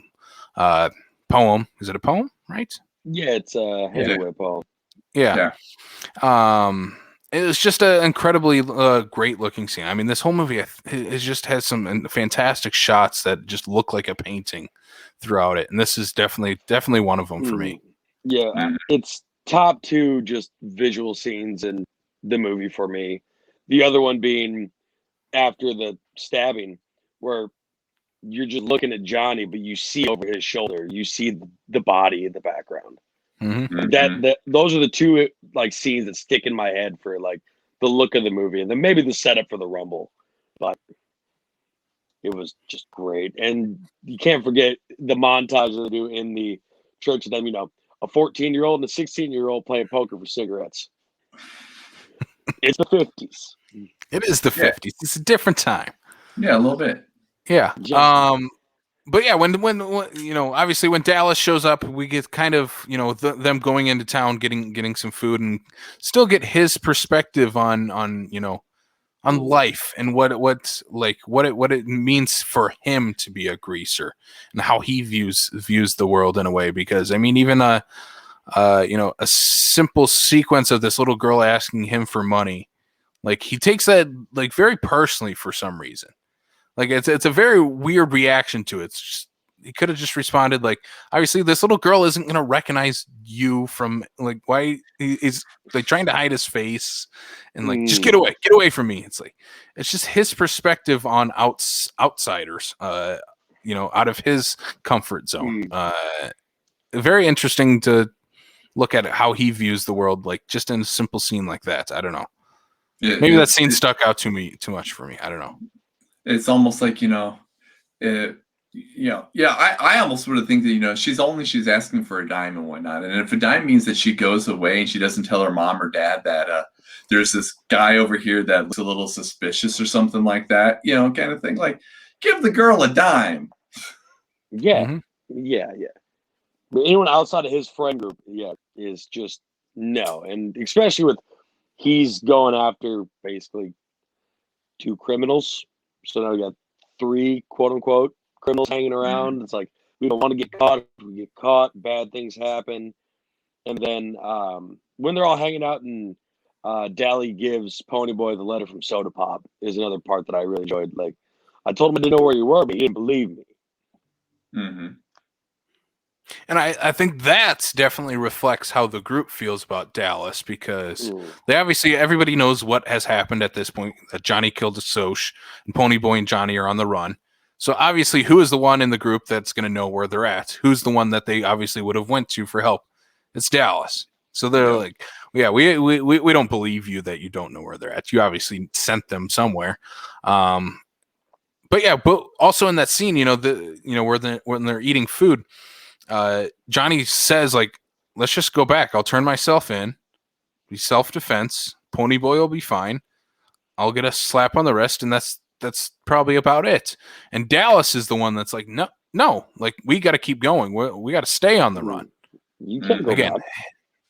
poem. Is it a poem, right? Yeah, it's a Hemingway poem. Yeah. It was just an incredibly great looking scene. I mean, this whole movie it just has some fantastic shots that just look like a painting throughout it, and this is definitely one of them for me. Yeah, it's top two just visual scenes in the movie for me. The other one being after the stabbing, where you're just looking at Johnny, but you see over his shoulder, you see the body in the background. Those are the two like scenes that stick in my head for like the look of the movie, and then maybe the setup for the Rumble, but it was just great. And you can't forget the montage that they do in the church of them, a 14-year-old and a 16-year-old playing poker for cigarettes. It's the 50s. It is the 50s. It's a different time. Yeah, a little bit. Yeah. But yeah, when obviously when Dallas shows up, we get kind of them going into town, getting some food, and still get his perspective on life and what it means for him to be a greaser and how he views the world in a way. Because I mean, even a simple sequence of this little girl asking him for money, like he takes that like very personally for some reason. Like it's a very weird reaction to it. It's just, he could have just responded like, obviously this little girl isn't going to recognize you from like why he's like trying to hide his face and like just get away from me. It's like it's just his perspective on outsiders, out of his comfort zone. Very interesting to look at how he views the world, like just in a simple scene like that. I don't know. Maybe that scene stuck out to me too much for me. I don't know. It's almost like I almost would think that she's asking for a dime and whatnot, and if a dime means that she goes away and she doesn't tell her mom or dad that there's this guy over here that looks a little suspicious or something like that, kind of thing, like give the girl a dime. Yeah. But anyone outside of his friend group, is just no, and especially with he's going after basically two criminals. So now we got 3 quote unquote criminals hanging around. It's like we don't want to get caught. If we get caught, bad things happen. And then when they're all hanging out and Dally gives Ponyboy the letter from Soda Pop is another part that I really enjoyed. Like I told him I didn't know where you were, but he didn't believe me. And I think that definitely reflects how the group feels about Dallas, because they obviously, everybody knows what has happened at this point, that Johnny killed a Soch and Ponyboy and Johnny are on the run. So obviously, who is the one in the group that's going to know where they're at? Who's the one that they obviously would have went to for help? It's Dallas. So they're like, yeah, we don't believe you that you don't know where they're at. You obviously sent them somewhere. But also in that scene, when they're eating food, Johnny says like, let's just go back. I'll turn myself in be self-defense. Ponyboy will be fine. I'll get a slap on the wrist, and that's probably about it. And Dallas is the one that's like, no, like we got to keep going. We got to stay on the run. You can't go again. back.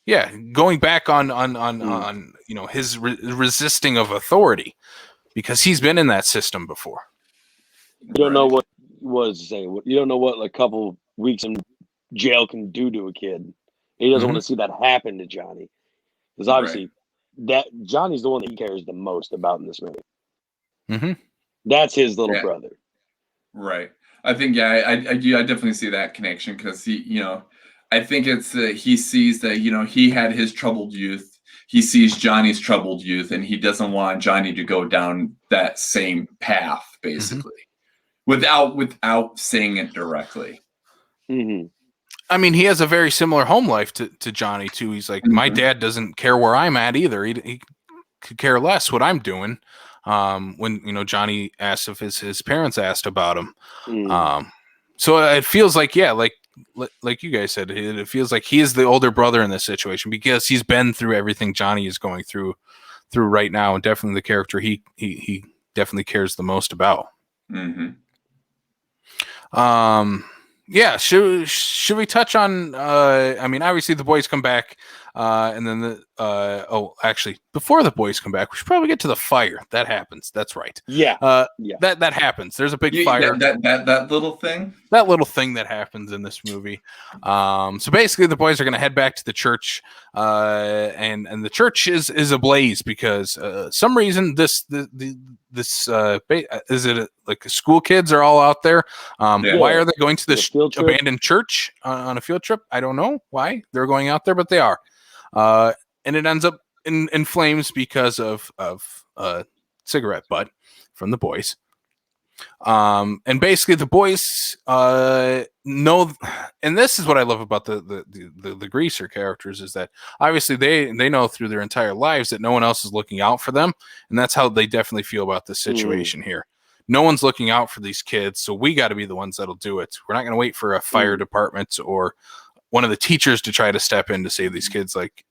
Yeah, going back on his resisting of authority, because he's been in that system before. You don't know what was saying. You don't know what a couple weeks in jail can do to a kid. He doesn't want to see that happen to Johnny, because obviously that Johnny's the one that he cares the most about in this movie. Mm-hmm. That's his little brother. Right. I think I definitely see that connection, because he, I think it's he sees that he had his troubled youth. He sees Johnny's troubled youth, and he doesn't want Johnny to go down that same path, basically, without saying it directly. Mm-hmm. I mean, he has a very similar home life to Johnny too. He's like, my dad doesn't care where I'm at either. He could care less what I'm doing. When Johnny asked if his parents asked about him. So it feels like, like you guys said, it feels like he is the older brother in this situation, because he's been through everything Johnny is going through right now, and definitely the character he definitely cares the most about. Mm-hmm. Yeah, should we touch on? I mean, obviously the boys come back, and then actually, before the boys come back, we should probably get to the fire. That happens. That's right. Yeah. That happens. There's a big fire. That little thing. That little thing that happens in this movie. So basically, the boys are going to head back to the church, and the church is ablaze because some reason this is it like school kids are all out there. Why are they going to this abandoned church on a field trip? I don't know why they're going out there, but they are, and it ends up in flames because of cigarette butt from the boys. And basically the boys know, and this is what I love about the greaser characters, is that obviously they know through their entire lives that no one else is looking out for them, and that's how they definitely feel about this situation here. No one's looking out for these kids, so we got to be the ones that'll do it. We're not going to wait for a fire department or one of the teachers to try to step in to save these kids. Like,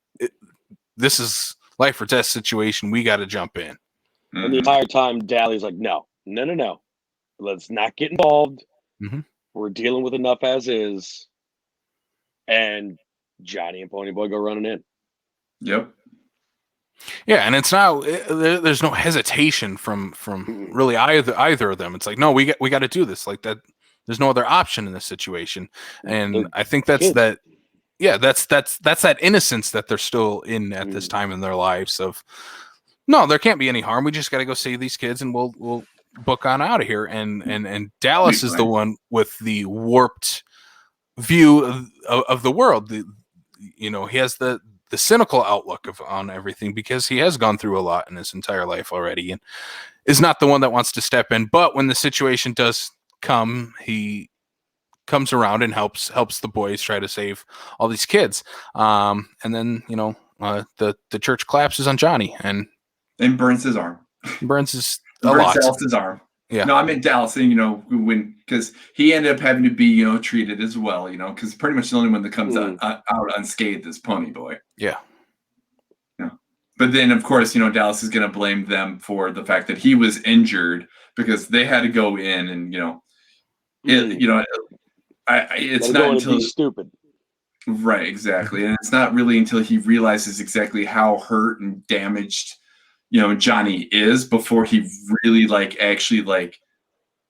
this is life or death situation. We got to jump in. And the entire time, Dally's like, no. Let's not get involved. We're dealing with enough as is. And Johnny and Ponyboy go running in. Yep. Yeah, and it's not. There's no hesitation from really either of them. It's like, no, we got to do this. Like that. There's no other option in this situation. And I think that's that. Yeah, that's that innocence that they're still in at this time in their lives. Of no, there can't be any harm. We just got to go save these kids, and we'll book on out of here. And Dallas is the one with the warped view of the world. He has the cynical outlook on everything, because he has gone through a lot in his entire life already, and is not the one that wants to step in. But when the situation does come, he comes around and helps the boys try to save all these kids. And then the church collapses on Johnny and burns his arm. Burns Dallas's arm. Yeah. No, I meant Dallas, because he ended up having to be, treated as well, because pretty much the only one that comes out unscathed is Ponyboy. Yeah. Yeah. But then, of course, Dallas is going to blame them for the fact that he was injured, because they had to go in and, it's not until stupid. Right, exactly. And it's not really until he realizes exactly how hurt and damaged Johnny is, before he really actually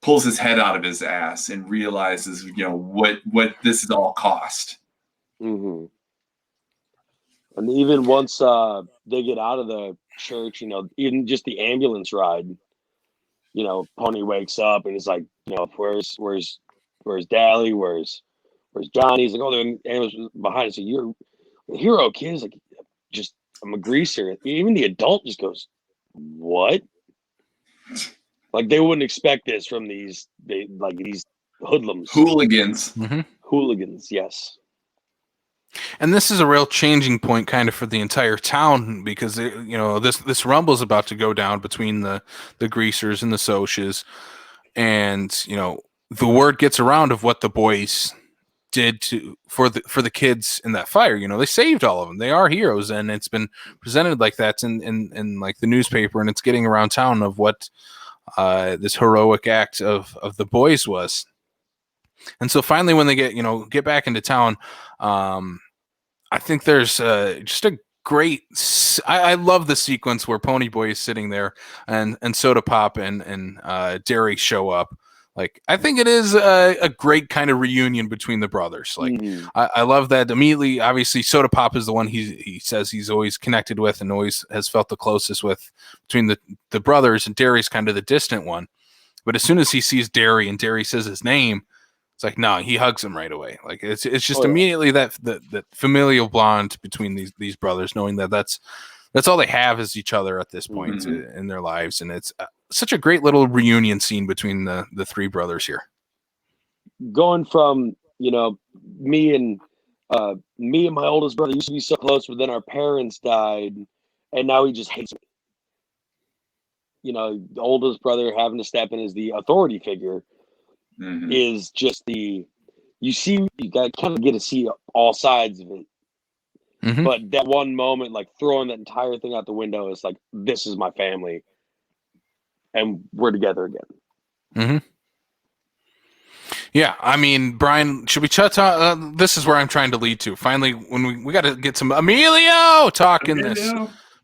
pulls his head out of his ass and realizes what this is all cost. And even once they get out of the church, even just the ambulance ride, Pony wakes up and he's like, where's Dally, where's Johnny? He's like, oh, the ambulance behind us. So you're a hero, kid. He's like, just I'm a greaser. Even the adult just goes, what? Like, they wouldn't expect this from these hoodlums. Hooligans. Hooligans, yes. And this is a real changing point kind of for the entire town, because this rumble is about to go down between the greasers and the Socs, and the word gets around of what the boys did for the kids in that fire. They saved all of them. They are heroes, and it's been presented like that in like the newspaper, and it's getting around town of what this heroic act of the boys was. And so finally, when they get back into town, I think there's just a great. I love the sequence where Ponyboy is sitting there, and Soda Pop and Derry show up. Like, I think it is a great kind of reunion between the brothers. Like, I love that immediately. Obviously, Soda Pop is the one he says he's always connected with and always has felt the closest with between the brothers, and Derry's kind of the distant one. But as soon as he sees Derry and Derry says his name, it's like, no, he hugs him right away. Like, it's just immediately that familial bond between these brothers, knowing that that's all they have is each other at this point in their lives, and it's such a great little reunion scene between the three brothers here. Going from me and my oldest brother used to be so close, but then our parents died, and now he just hates me. The oldest brother having to step in as the authority figure is just you got kind of get to see all sides of it. But that one moment, like throwing that entire thing out the window, is like, this is my family, and we're together again. Yeah, I mean, Brian, should we chat? This is where I'm trying to lead to. Finally, when we got to get some Emilio talk in this,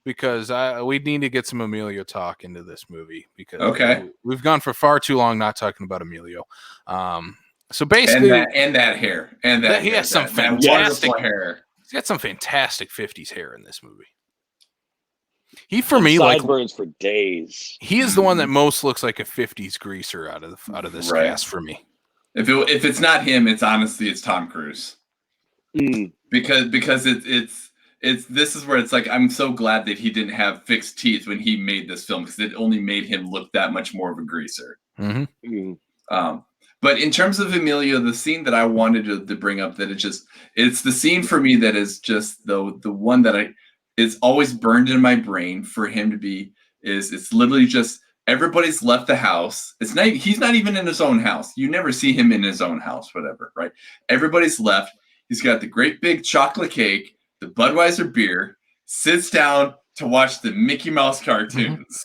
because we need to get some Emilio talk into this movie, because we've gone for far too long not talking about Emilio. So basically, and that hair, and that he has some fantastic hair. He's got some fantastic 50s hair in this movie. He, for me, sideburns for days. He is the one that most looks like a 50s greaser out of this cast for me. If it's not him, it's Tom Cruise. Because it's this is where it's like, I'm so glad that he didn't have fixed teeth when he made this film, because it only made him look that much more of a greaser. But in terms of Emilio, the scene that I wanted to bring up, that it's the scene for me that is just the one that is always burned in my brain for him to be, it's literally just everybody's left the house. He's not even in his own house. You never see him in his own house, whatever, right? Everybody's left. He's got the great big chocolate cake, the Budweiser beer, sits down to watch the Mickey Mouse cartoons.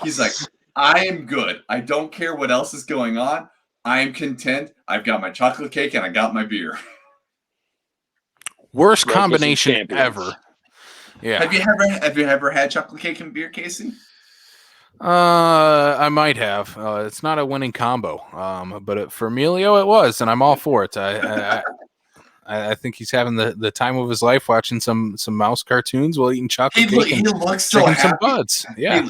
He's like, I am good. I don't care what else is going on. I am content. I've got my chocolate cake and I got my beer. Worst combination ever. Yeah. Have you ever had chocolate cake and beer, Casey? I might have. It's not a winning combo. But for Emilio, it was, and I'm all for it. I think he's having the time of his life watching some mouse cartoons while eating chocolate cake. He looks so happy. Some buds. Yeah.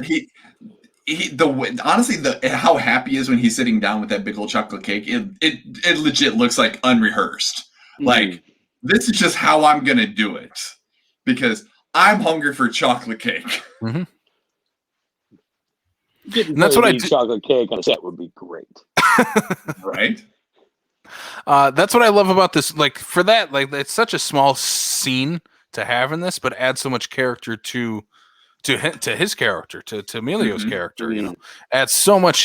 Honestly, how happy he is when he's sitting down with that big old chocolate cake. It legit looks like unrehearsed. Like, this is just how I'm gonna do it, because I'm hungry for chocolate cake. And that's what I do. Chocolate cake on a set would be great, right? That's what I love about this. Like, for that, like, it's such a small scene to have in this, but adds so much character to his character, to Emilio's character. Adds so much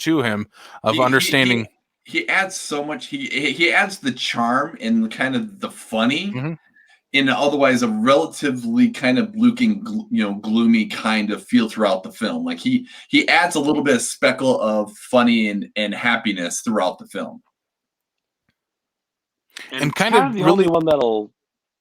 to him of understanding. He adds so much. He adds the charm and kind of the funny in otherwise a relatively kind of looking, gloomy kind of feel throughout the film. Like, he adds a little bit of speckle of funny and happiness throughout the film. And kind of the really only one that'll.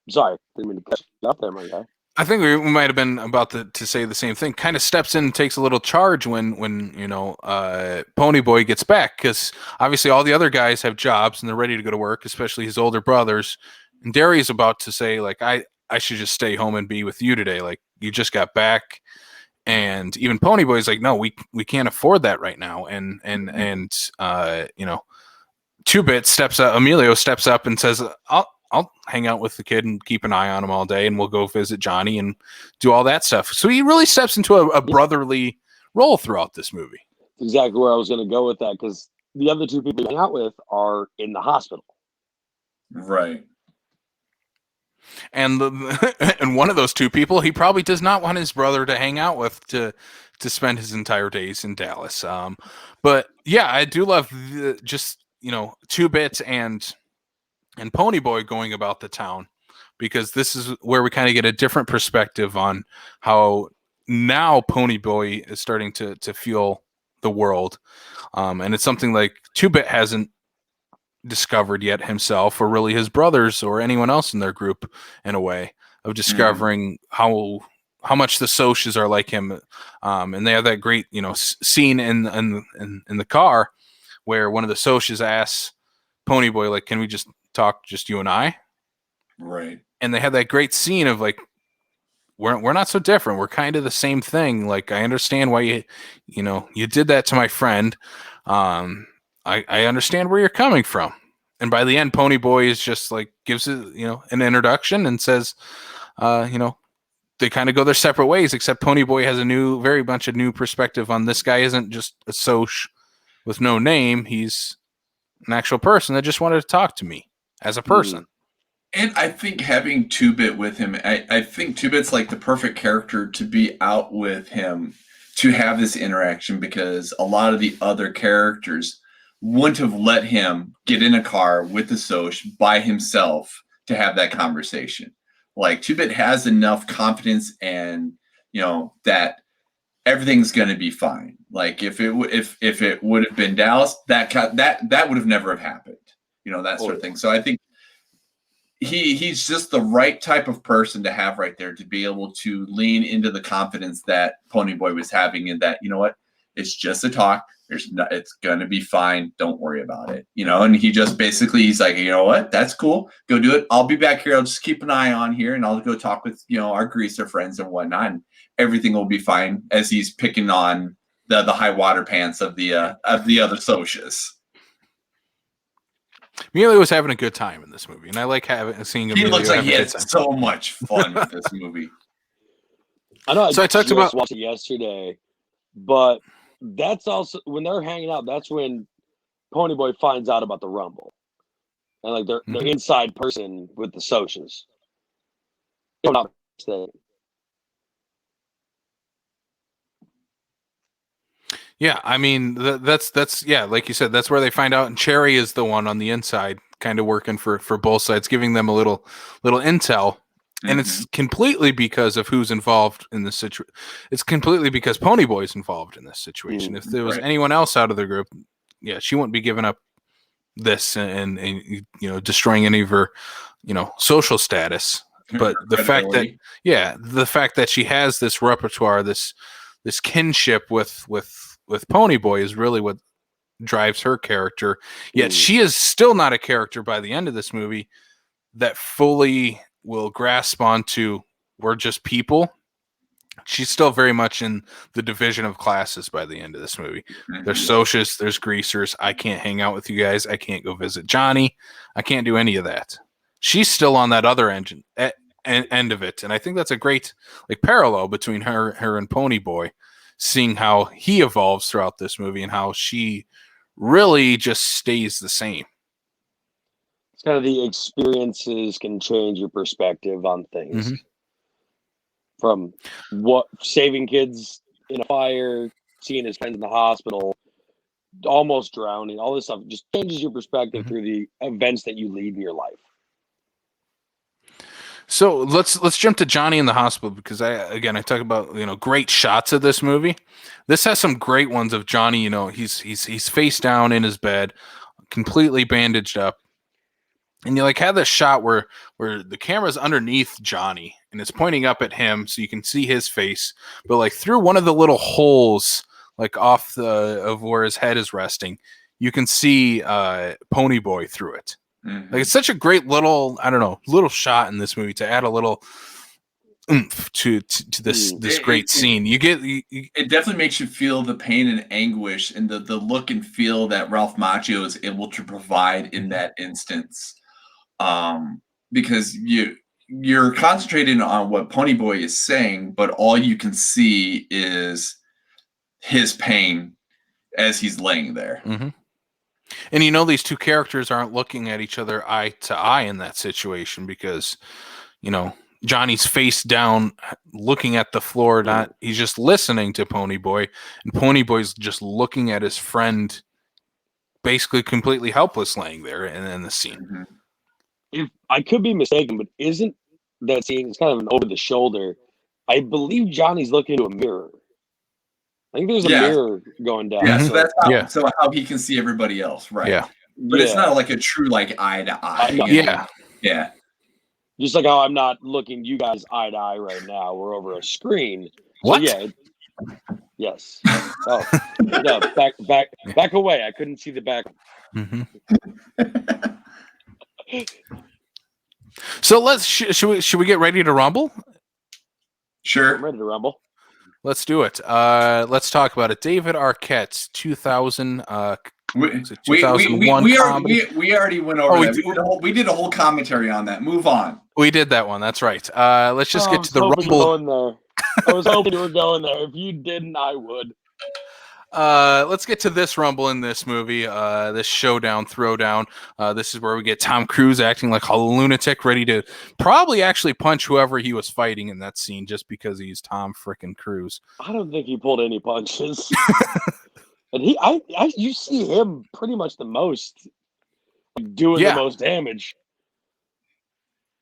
Sorry, didn't mean to cut you off there, my guy. I think we might have been about to say the same thing. Kind of steps in and takes a little charge when Ponyboy gets back, because obviously all the other guys have jobs and they're ready to go to work, especially his older brothers. And Derry's about to say, like, I should just stay home and be with you today. Like, you just got back. And even Ponyboy's like, no, we can't afford that right now. And Emilio steps up and says, I'll hang out with the kid and keep an eye on him all day, and we'll go visit Johnny and do all that stuff. So he really steps into a brotherly role throughout this movie. Exactly where I was going to go with that, because the other two people he hang out with are in the hospital. Right. And and one of those two people, he probably does not want his brother to hang out with to spend his entire days in Dallas. But yeah, I do love just 2 Bit and and Ponyboy going about the town, because this is where we kind of get a different perspective on how now Ponyboy is starting to feel the world. And it's something like 2-Bit hasn't discovered yet himself, or really his brothers or anyone else in their group, in a way of discovering how much the Socs are like him. And they have that great, scene in the car where one of the Socs asks Ponyboy, like, can we just talk, just you and I? Right. And they have that great scene of like, we're not so different. We're kind of the same thing. Like, I understand why you did that to my friend. I understand where you're coming from. And by the end, Ponyboy is just like, gives it, an introduction and says, they kind of go their separate ways, except Ponyboy has very bunch of new perspective on this guy isn't just a Soc with no name. He's an actual person that just wanted to talk to me as a person. And I think having 2-Bit with him, I think 2-Bit's like the perfect character to be out with him, to have this interaction, because a lot of the other characters wouldn't have let him get in a car with the Soc by himself to have that conversation. Like, 2-Bit has enough confidence and, that everything's going to be fine. Like, if it would have been Dallas, that would have never have happened, that sort of thing. So I think he's just the right type of person to have right there, to be able to lean into the confidence that Ponyboy was having, and that, it's just a talk. It's going to be fine. Don't worry about it. And he just basically, he's like, you know what? That's cool. Go do it. I'll be back here. I'll just keep an eye on here, and I'll go talk with, our greaser friends and whatnot, and everything will be fine, as he's picking on the high water pants of the other Socs. Emilio was having a good time in this movie, and I like seeing Emilio. He looks like he had had so much fun with this movie. I know. So I talked about watched it yesterday, but that's also when they're hanging out. That's when Ponyboy finds out about the Rumble, and like they're inside person with the Socs. Yeah, I mean that's yeah, like you said, that's where they find out, and Cherry is the one on the inside, kind of working for both sides, giving them a little intel, and it's completely because of who's involved in this situation. It's completely because Ponyboy's involved in this situation. If there was anyone else out of the group, yeah, she wouldn't be giving up this and destroying any of her social status. But the fact that she has this repertoire, this kinship with Ponyboy is really what drives her character. Yet she is still not a character by the end of this movie that fully will grasp onto we're just people. She's still very much in the division of classes by the end of this movie. There's Socs, there's greasers. I can't hang out with you guys. I can't go visit Johnny. I can't do any of that. She's still on that other end of it, and I think that's a great parallel between her and Ponyboy, seeing how he evolves throughout this movie and how she really just stays the same. It's kind of the experiences can change your perspective on things. From saving kids in a fire, seeing his friends in the hospital, almost drowning, all this stuff just changes your perspective through the events that you lead in your life. So let's jump to Johnny in the hospital, because I talk about great shots of this movie. This has some great ones of Johnny. He's face down in his bed, completely bandaged up, and you have this shot where the camera's underneath Johnny and it's pointing up at him, so you can see his face, but through one of the little holes off of where his head is resting, you can see Ponyboy through it. It's such a great little shot in this movie to add a little oomph to this great scene. It definitely makes you feel the pain and anguish and the look and feel that Ralph Macchio is able to provide in that instance, because you're concentrating on what Ponyboy is saying, but all you can see is his pain as he's laying there. And these two characters aren't looking at each other eye to eye in that situation, because Johnny's face down looking at the floor, he's just listening to Ponyboy, and Ponyboy's just looking at his friend basically completely helpless laying there in the scene. if I could be mistaken, but isn't that scene? It's kind of an over the shoulder. I believe Johnny's looking into a mirror. I think there's a mirror going down. Yeah, Mhm. so that's how, Yeah. so how he can see everybody else, right? Yeah. But it's not like a true like eye to eye. No. you know? Yeah. Yeah. Just like how I'm not looking you guys eye to eye right now. We're over a screen. What? So yeah. Yes. Oh no! Back away. I couldn't see the back. Mhm. So let's should we get ready to rumble? Sure. I'm ready to rumble. Let's do it. Let's talk about it. David Arquette's 2000. We 2001 comedy. already went over Oh, that. We did a whole commentary on that. Move on. We did that one. That's right. Let's just get to the I was hoping rumble. you were going there. I was hoping you were going there. If you didn't, I would. Let's get to this rumble in this movie. This Showdown Throwdown. This is where we get Tom Cruise acting like a lunatic, ready to probably actually punch whoever he was fighting in that scene, just because he's Tom frickin' Cruise. I don't think he pulled any punches. And you see him pretty much the most, doing the most damage.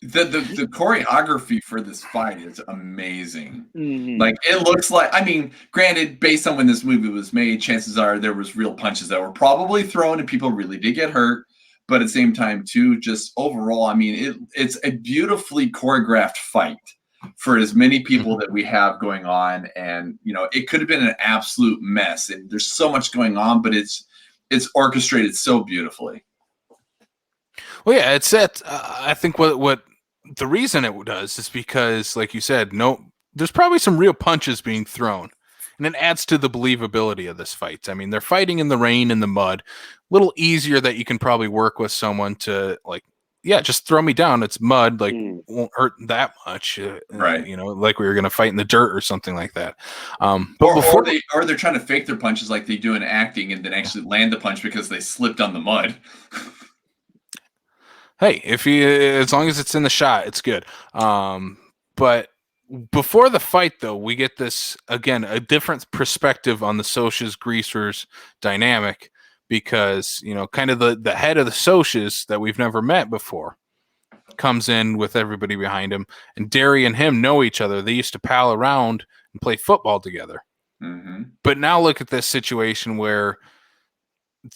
The choreography for this fight is amazing. Mm-hmm. Like, it looks like, I mean, granted, based on when this movie was made, chances are there was real punches that were probably thrown and people really did get hurt. But at the same time, too, just overall, I mean, it's a beautifully choreographed fight for as many people that we have going on. And, you know, it could have been an absolute mess. And there's so much going on, but it's orchestrated so beautifully. Well, yeah, it's that. I think what the reason it does is because, like you said, there's probably some real punches being thrown, and it adds to the believability of this fight. I mean, they're fighting in the rain and the mud. A little easier that you can probably work with someone to, like, yeah, just throw me down. It's mud, like won't hurt that much, right? You know, like we were gonna fight in the dirt or something like that. But they're trying to fake their punches like they do in acting, and then actually land the punch because they slipped on the mud. Hey, as long as it's in the shot, it's good. But before the fight, though, we get this again, a different perspective on the Socs Greasers dynamic, because, you know, kind of the head of the Socs that we've never met before comes in with everybody behind him, and Derry and him know each other. They used to pal around and play football together. Mm-hmm. But now look at this situation where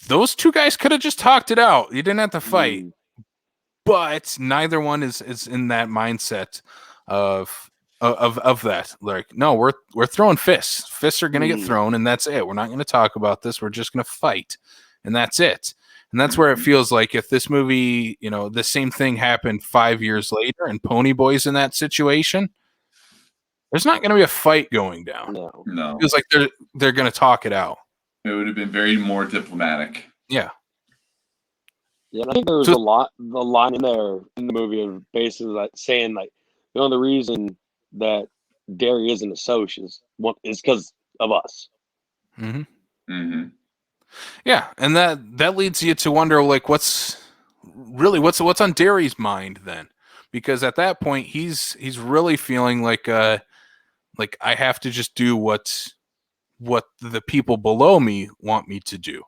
those two guys could have just talked it out. You didn't have to fight. But neither one is in that mindset of that. Like, no, we're throwing fists. Fists are going to get thrown, and that's it. We're not going to talk about this. We're just going to fight, and that's it. And that's where it feels like if this movie, you know, the same thing happened 5 years later, and Ponyboy's in that situation, there's not going to be a fight going down. No. It feels like they're going to talk it out. It would have been very more diplomatic. Yeah. Yeah, I think there was the line in there in the movie of basically like saying, like, you know, the reason that Derry isn't a Soc is because of us. Mm-hmm. Mm-hmm. Yeah, and that leads you to wonder, like, what's on Derry's mind then? Because at that point, he's really feeling like I have to just do what the people below me want me to do.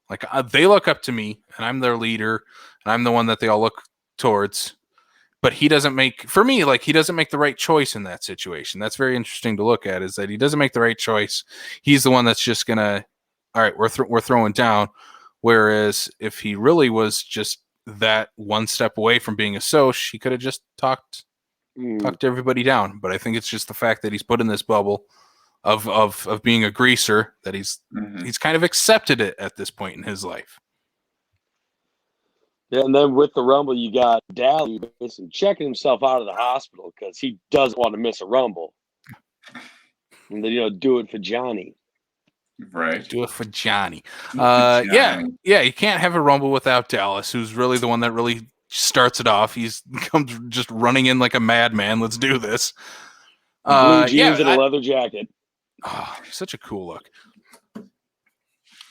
Like, they look up to me, and I'm their leader, and I'm the one that they all look towards. But he doesn't make the right choice in that situation. That's very interesting to look at, is that he doesn't make the right choice. He's the one that's just gonna, all right, we're throwing down. Whereas if he really was just that one step away from being a Soc, he could have just talked everybody down. But I think it's just the fact that he's put in this bubble of being a greaser, that he's kind of accepted it at this point in his life. Yeah, and then with the rumble, you got Dally basically checking himself out of the hospital because he doesn't want to miss a rumble. And then, you know, do it for Johnny. Right. Do it for Johnny. Yeah, you can't have a rumble without Dallas, who's really the one that really starts it off. He's comes just running in like a madman. Let's do this. Blue jeans and a leather jacket. Oh, such a cool look.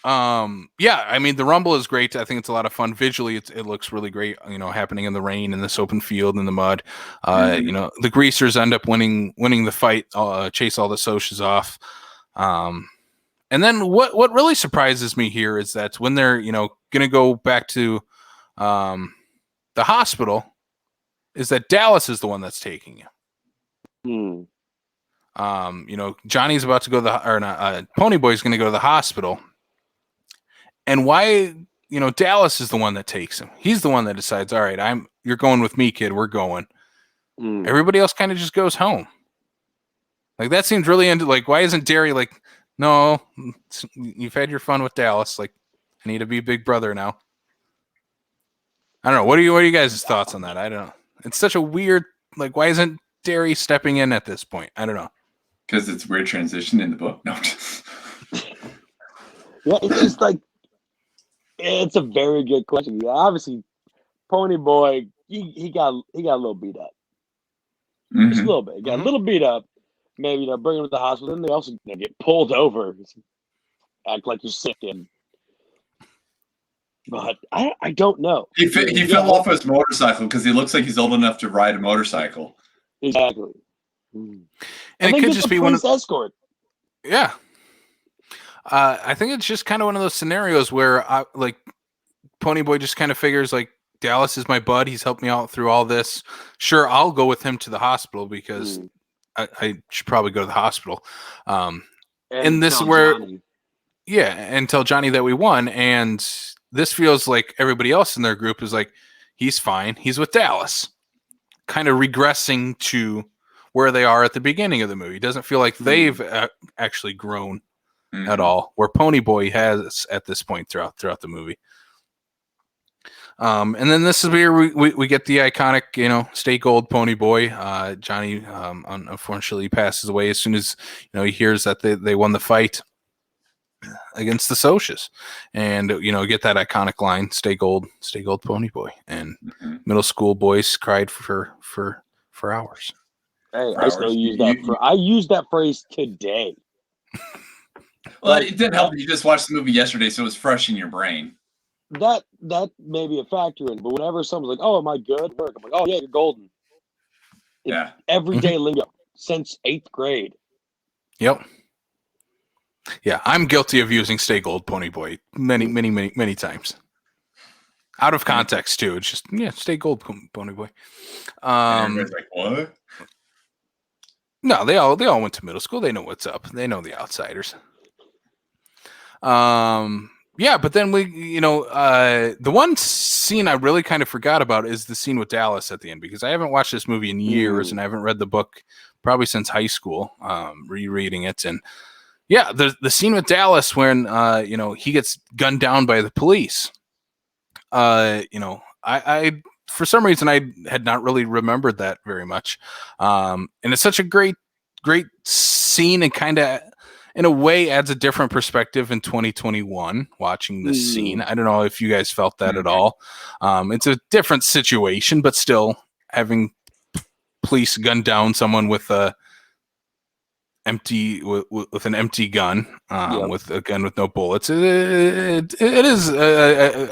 Yeah, I mean, the rumble is great. I think it's a lot of fun visually. It looks really great, you know, happening in the rain, in this open field, in the mud. You know, the greasers end up winning the fight, chase all the Socs off. And then what really surprises me here is that when they're, you know, going to go back to the hospital, is that Dallas is the one that's taking you. Hmm. Johnny's about to go to Ponyboy's going to go to the hospital. And why, Dallas is the one that takes him. He's the one that decides, all right, you're going with me, kid. We're going. Everybody else kind of just goes home. Like, that seems really why isn't Derry like, no, you've had your fun with Dallas. Like, I need to be big brother now. I don't know. What are you guys' thoughts on that? I don't know. It's such a weird, why isn't Derry stepping in at this point? I don't know. Because it's weird transition in the book. No. Yeah, it's just it's a very good question. Yeah, obviously, Ponyboy, he got a little beat up. Just a little bit. He got a little beat up. Maybe bring him to the hospital. Then they also get pulled over, act like you're sick, but I don't know. He fell off his motorcycle because he looks like he's old enough to ride a motorcycle. Exactly. And it could just be one of escort. Yeah. I think it's just kind of one of those scenarios where Ponyboy just kind of figures Dallas is my bud. He's helped me out through all this. Sure, I'll go with him to the hospital because I should probably go to the hospital. And this is where, Johnny. Yeah, and tell Johnny that we won. And this feels like everybody else in their group is he's fine. He's with Dallas, kind of regressing to where they are at the beginning of the movie. It doesn't feel like they've actually grown at all, where Ponyboy has at this point throughout the movie. And then this is where we get the iconic, stay gold Ponyboy. Johnny unfortunately passes away as soon as he hears that they won the fight against the Socias, and get that iconic line, stay gold Ponyboy. And middle school boys cried for hours. Hey, I still use that. I use that phrase today. Well, it didn't help that you just watched the movie yesterday, so it was fresh in your brain. That may be a factor in, but whenever someone's like, "Oh, am I good?" Work, I'm like, "Oh yeah, you're golden." It's everyday lingo since 8th grade. Yep. Yeah, I'm guilty of using "stay gold Ponyboy" many times. Out of context too. It's just stay gold Ponyboy. And everybody's like, what? No, they all went to middle school. They know what's up. They know the outsiders. Yeah, but then the one scene I really kind of forgot about is the scene with Dallas at the end, because I haven't watched this movie in years and I haven't read the book probably since high school, rereading it. And yeah, the scene with Dallas when, he gets gunned down by the police. I for some reason I had not really remembered that very much. And it's such a great scene, and kind of in a way adds a different perspective in 2021 watching this scene. I don't know if you guys felt that at all. It's a different situation, but still having police gun down someone with an empty gun, with a gun with no bullets. It is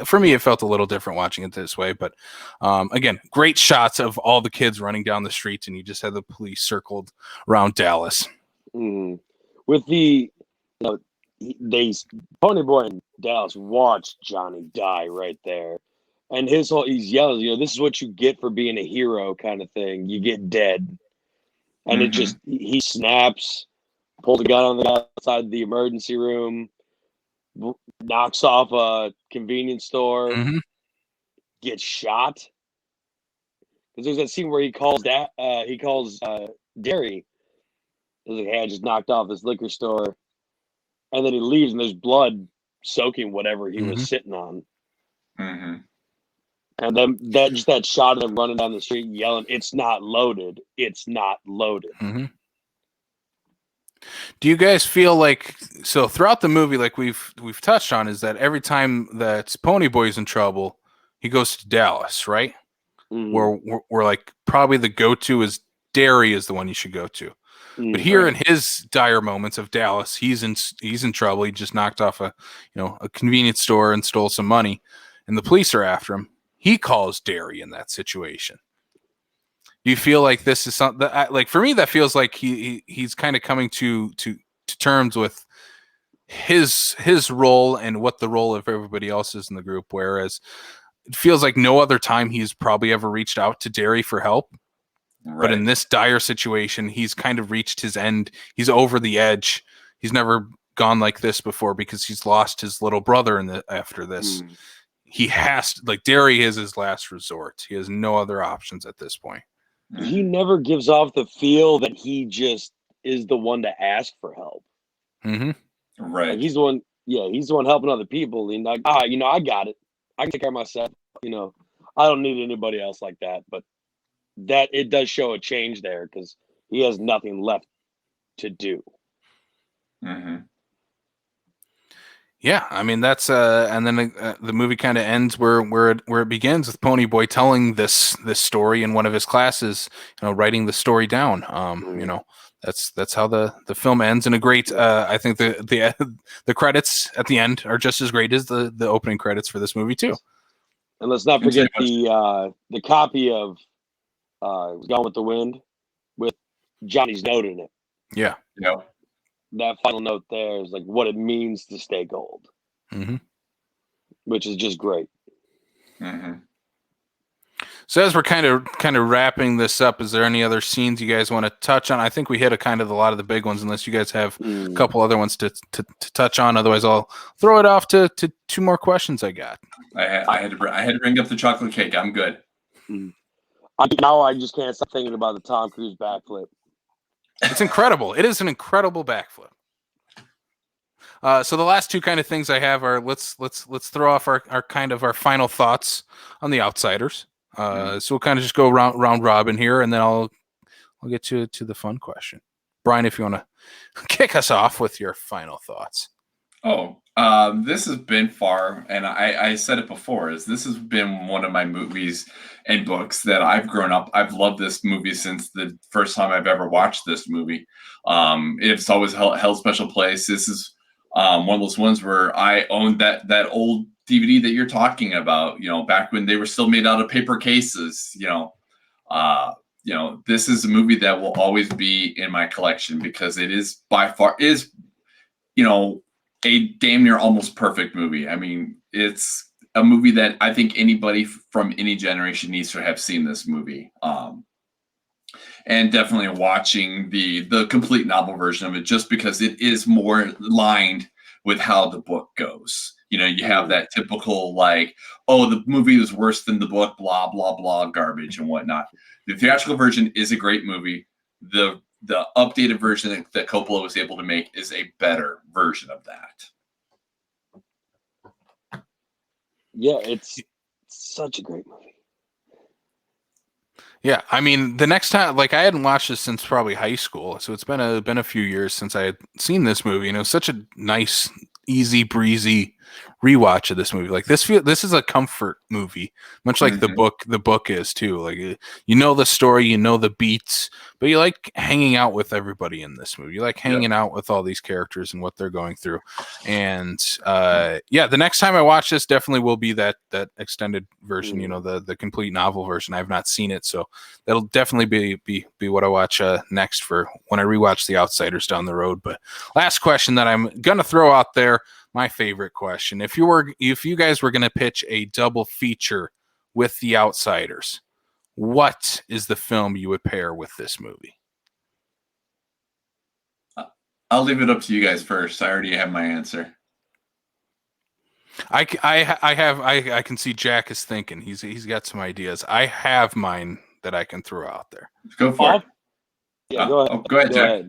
for me, it felt a little different watching it this way, but again, great shots of all the kids running down the street, and you just had the police circled around Dallas. With the Ponyboy and Dallas watched Johnny die right there, and he's yelling, this is what you get for being a hero, kind of thing. You get dead. And it just, he snaps, pulls a gun on the guy outside the emergency room, knocks off a convenience store, gets shot. Because there's that scene where he calls Derry. He's like, hey, I just knocked off this liquor store. And then he leaves, and there's blood soaking whatever he was sitting on. And then that shot of him running down the street and yelling, "It's not loaded. It's not loaded." Do you guys feel like, so throughout the movie, like we've touched on, is that every time that Ponyboy's in trouble, he goes to Dallas, right? Where we're like, probably the go-to is Derry is the one you should go to. But here in his dire moments of Dallas, he's in trouble. He just knocked off a convenience store and stole some money, and the police are after him. He calls Derry in that situation. Do you feel like this is something that, like, for me, that feels like he's kind of coming to terms with his role and what the role of everybody else is in the group? Whereas, it feels like no other time he's probably ever reached out to Derry for help. Right. But in this dire situation, he's kind of reached his end. He's over the edge. He's never gone like this before because he's lost his little brother after this. He has to, like, Derry is his last resort. He has no other options at this point. He never gives off the feel that he just is the one to ask for help. Right. Like, he's the one. Yeah, he's the one helping other people. And like, I got it. I can take care of myself. I don't need anybody else like that. But that it does show a change there because he has nothing left to do. Yeah, I mean that's and then the movie kind of ends where it begins with Ponyboy telling this story in one of his classes, writing the story down. That's how the film ends in a great. I think the credits at the end are just as great as the opening credits for this movie too. And let's not forget the copy of Gone with the Wind with Johnny's note in it. Yeah. That final note there is like what it means to stay gold, which is just great. So as we're kind of wrapping this up, is there any other scenes you guys want to touch on? I think we hit a lot of the big ones, unless you guys have a couple other ones to touch on. Otherwise, I'll throw it off to two more questions I got. I had to bring up the chocolate cake. I'm good. Now I just can't stop thinking about the Tom Cruise backflip. It's incredible. It is an incredible backflip. So the last two kind of things I have are let's throw off our final thoughts on The Outsiders. So we'll kind of just go round robin here, and then I'll get to the fun question. Brian, if you want to kick us off with your final thoughts. This has been far, and I said it before, this has been one of my movies and books that I've grown up. I've loved this movie since the first time I've ever watched this movie. It's always held special place. This is one of those ones where I owned that old DVD that you're talking about, back when they were still made out of paper cases. This is a movie that will always be in my collection because it is by far a damn near almost perfect movie. I mean, it's a movie that I think anybody from any generation needs to have seen this movie. And definitely watching the complete novel version of it, just because it is more lined with how the book goes. You have that typical the movie was worse than the book, blah, blah, blah, garbage and whatnot. The theatrical version is a great movie. The updated version that Coppola was able to make is a better version of that. Yeah, it's such a great movie. Yeah, I mean, the next time, I hadn't watched this since probably high school, so it's been a few years since I had seen this movie. Such a nice, easy breezy rewatch of this movie. This is a comfort movie, much like the book is too. The story, the beats, but you like hanging out with everybody in this movie. You like hanging out with all these characters and what they're going through. And the next time I watch this definitely will be that extended version, the complete novel version. I've not seen it, so that'll definitely be what I watch next for when I rewatch The Outsiders down the road. But last question that I'm gonna throw out there, my favorite question. If you guys were gonna pitch a double feature with The Outsiders, what is the film you would pair with this movie? I'll leave it up to you guys first. I already have my answer. I can see Jack is thinking. He's got some ideas. I have mine that I can throw out there. Go for it. Yeah, go ahead. Go ahead, Jack.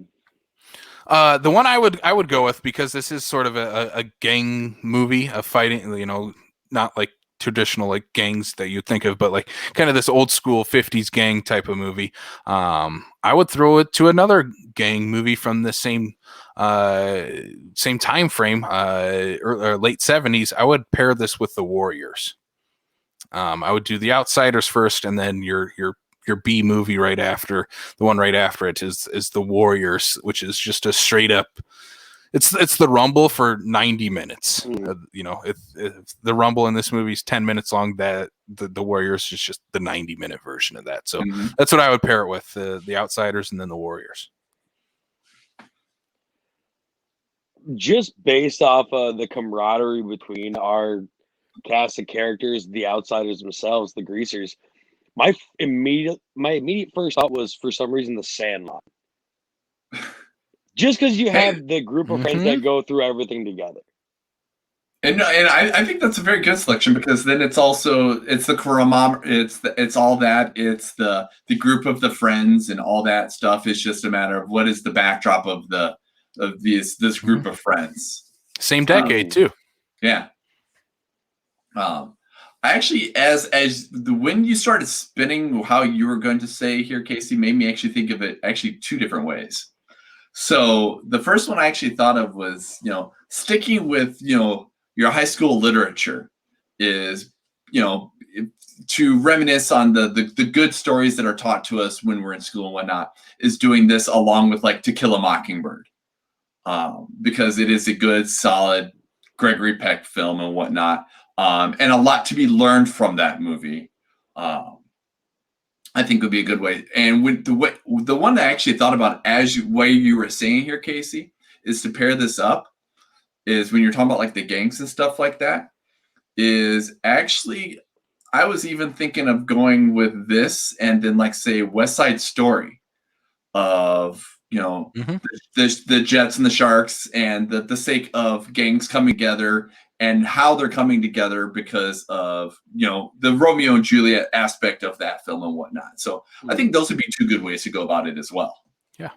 The one I would go with, because this is sort of a gang movie, a fighting, not like traditional gangs that you think of, but kind of this old school 50s gang type of movie. I would throw it to another gang movie from the same time frame, or late 70s. I would pair this with The Warriors. I would do The Outsiders first, and then your B movie right after. The one right after it is The Warriors, which is just a straight up. It's the Rumble for 90 minutes. If the Rumble in this movie is 10 minutes long, that the Warriors is just the 90-minute version of that. So that's what I would pair it with: the Outsiders and then The Warriors. Just based off of the camaraderie between our cast of characters, the outsiders themselves, the greasers, my immediate first thought was, for some reason, The Sandlot. Just because you have the group of friends that go through everything together. And I think that's a very good selection, because then it's also it's all that, it's the group of the friends and all that stuff. It's just a matter of what is the backdrop of this group of friends. Same decade too. Yeah. I actually, when you started spinning how you were going to say here, Casey, made me actually think of it actually two different ways. So the first one I actually thought of was, sticking with, your high school literature is, to reminisce on the good stories that are taught to us when we're in school and whatnot, is doing this along with like To Kill a Mockingbird. Because it is a good, solid Gregory Peck film and whatnot. And a lot to be learned from that movie. I think would be a good way. And with the one that I actually thought about way you were saying here, Casey, is to pair this up, is when you're talking about like the gangs and stuff like that, is actually, I was even thinking of going with this and then like say West Side Story of, the Jets and the Sharks, and the sake of gangs coming together and how they're coming together because of, the Romeo and Juliet aspect of that film and whatnot. So I think those would be two good ways to go about it as well. Yeah.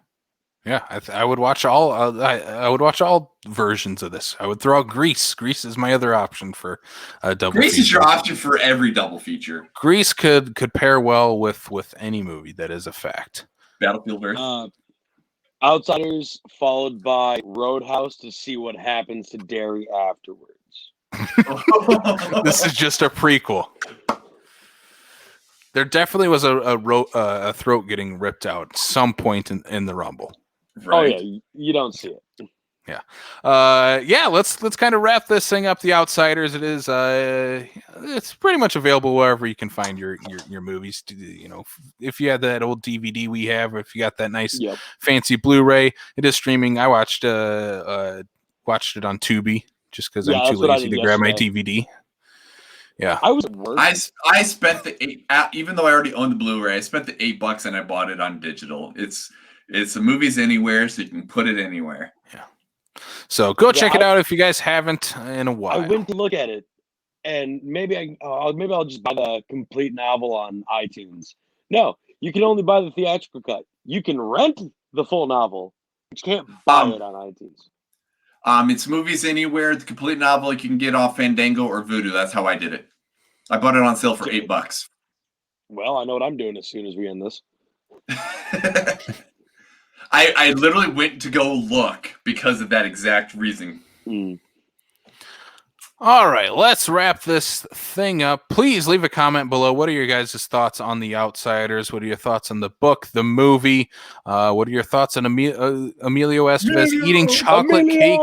Yeah. I would watch all, I would watch all versions of this. I would throw out Grease. Grease is my other option for a double Grease feature. is your option for every double feature. Grease could pair well with any movie. That is a fact. Battlefield Earth. Outsiders followed by Roadhouse to see what happens to Derry afterwards. This is just a prequel. There definitely was a throat getting ripped out at some point in the Rumble. Right. Oh yeah, you don't see it. Yeah. Let's kind of wrap this thing up. The Outsiders. It is it's pretty much available wherever you can find your movies. If you had that old DVD we have, or if you got that nice fancy Blu-ray, it is streaming. I watched it on Tubi just because I'm too lazy to grab my DVD. Yeah, I was at work. I spent the even though I already owned the Blu-ray, I spent the $8 and I bought it on digital. It's the Movies Anywhere, so you can put it anywhere. Yeah. So go check it out if you guys haven't in a while. I went to look at it, and maybe I'll just buy the complete novel on iTunes. No, you can only buy the theatrical cut. You can rent the full novel, but you can't buy it on iTunes. It's Movies Anywhere. The complete novel you can get off Fandango or Vudu. That's how I did it. I bought it on sale for $8. Well, I know what I'm doing as soon as we end this. I literally went to go look because of that exact reason. All right, let's wrap this thing up. Please leave a comment below. What are your guys' thoughts on The Outsiders? What are your thoughts on the book, the movie? What are your thoughts on Emilio Estevez eating chocolate cake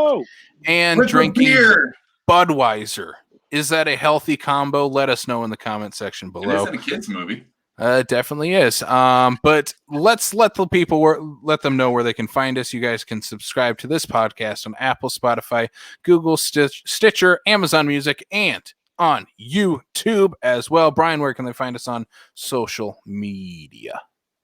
and drinking beer? Budweiser? Is that a healthy combo? Let us know in the comment section below. It is in a kids movie. It definitely is. But let's let the people let them know where they can find us. You guys can subscribe to this podcast on Apple, Spotify, Google, Stitcher, Amazon Music, and on YouTube as well. Brian, where can they find us on social media?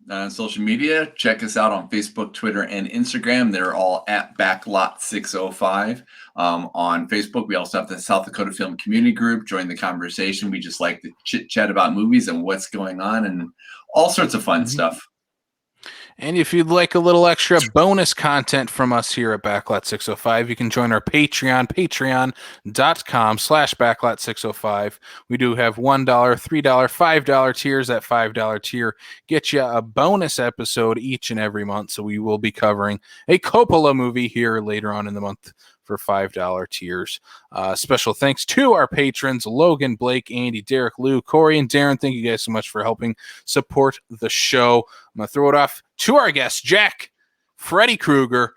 On social media, check us out on Facebook, Twitter, and Instagram. They're all at Backlot605. On Facebook, we also have the South Dakota Film Community Group. Join the conversation. We just like to chit-chat about movies and what's going on and all sorts of fun stuff. And if you'd like a little extra bonus content from us here at Backlot 605, you can join our Patreon, patreon.com/Backlot 605. We do have $1, $3, $5 tiers. That $5 tier gets you a bonus episode each and every month. So we will be covering a Coppola movie here later on in the month for $5 tiers. Special thanks to our patrons, Logan, Blake, Andy, Derek, Lou, Corey, and Darren. Thank you guys so much for helping support the show. I'm going to throw it off to our guest, Jack Kruger.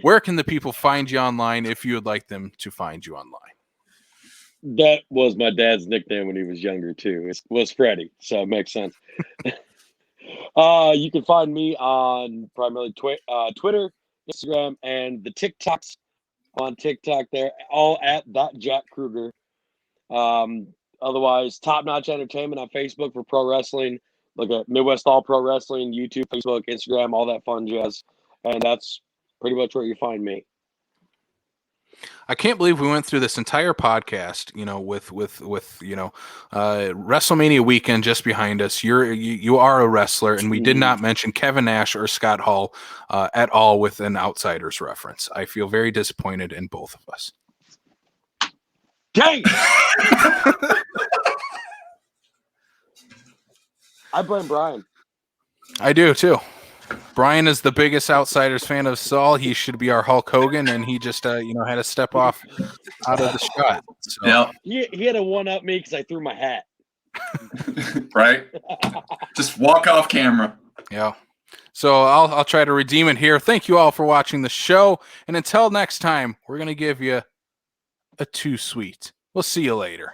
Where can the people find you online if you would like them to find you online? That was my dad's nickname when he was younger, too. It was Freddie, so it makes sense. You can find me on primarily Twitter, Instagram, and the TikToks. On TikTok there, all at that Jack Kruger. Otherwise, Top Notch Entertainment on Facebook for pro wrestling. Look at Midwest All Pro Wrestling, YouTube, Facebook, Instagram, all that fun jazz. And that's pretty much where you find me. I can't believe we went through this entire podcast, with WrestleMania weekend just behind us. You are a wrestler, and we did not mention Kevin Nash or Scott Hall at all with an Outsiders reference. I feel very disappointed in both of us. Dang! I blame Brian. I do too. Brian is the biggest Outsiders fan of us all. He should be our Hulk Hogan, and he just had to step off out of the shot. So. Yeah, he had to one-up me because I threw my hat. Right. Just walk off camera. Yeah. So I'll try to redeem it here. Thank you all for watching the show, and until next time, we're gonna give you a 2 sweet. We'll see you later.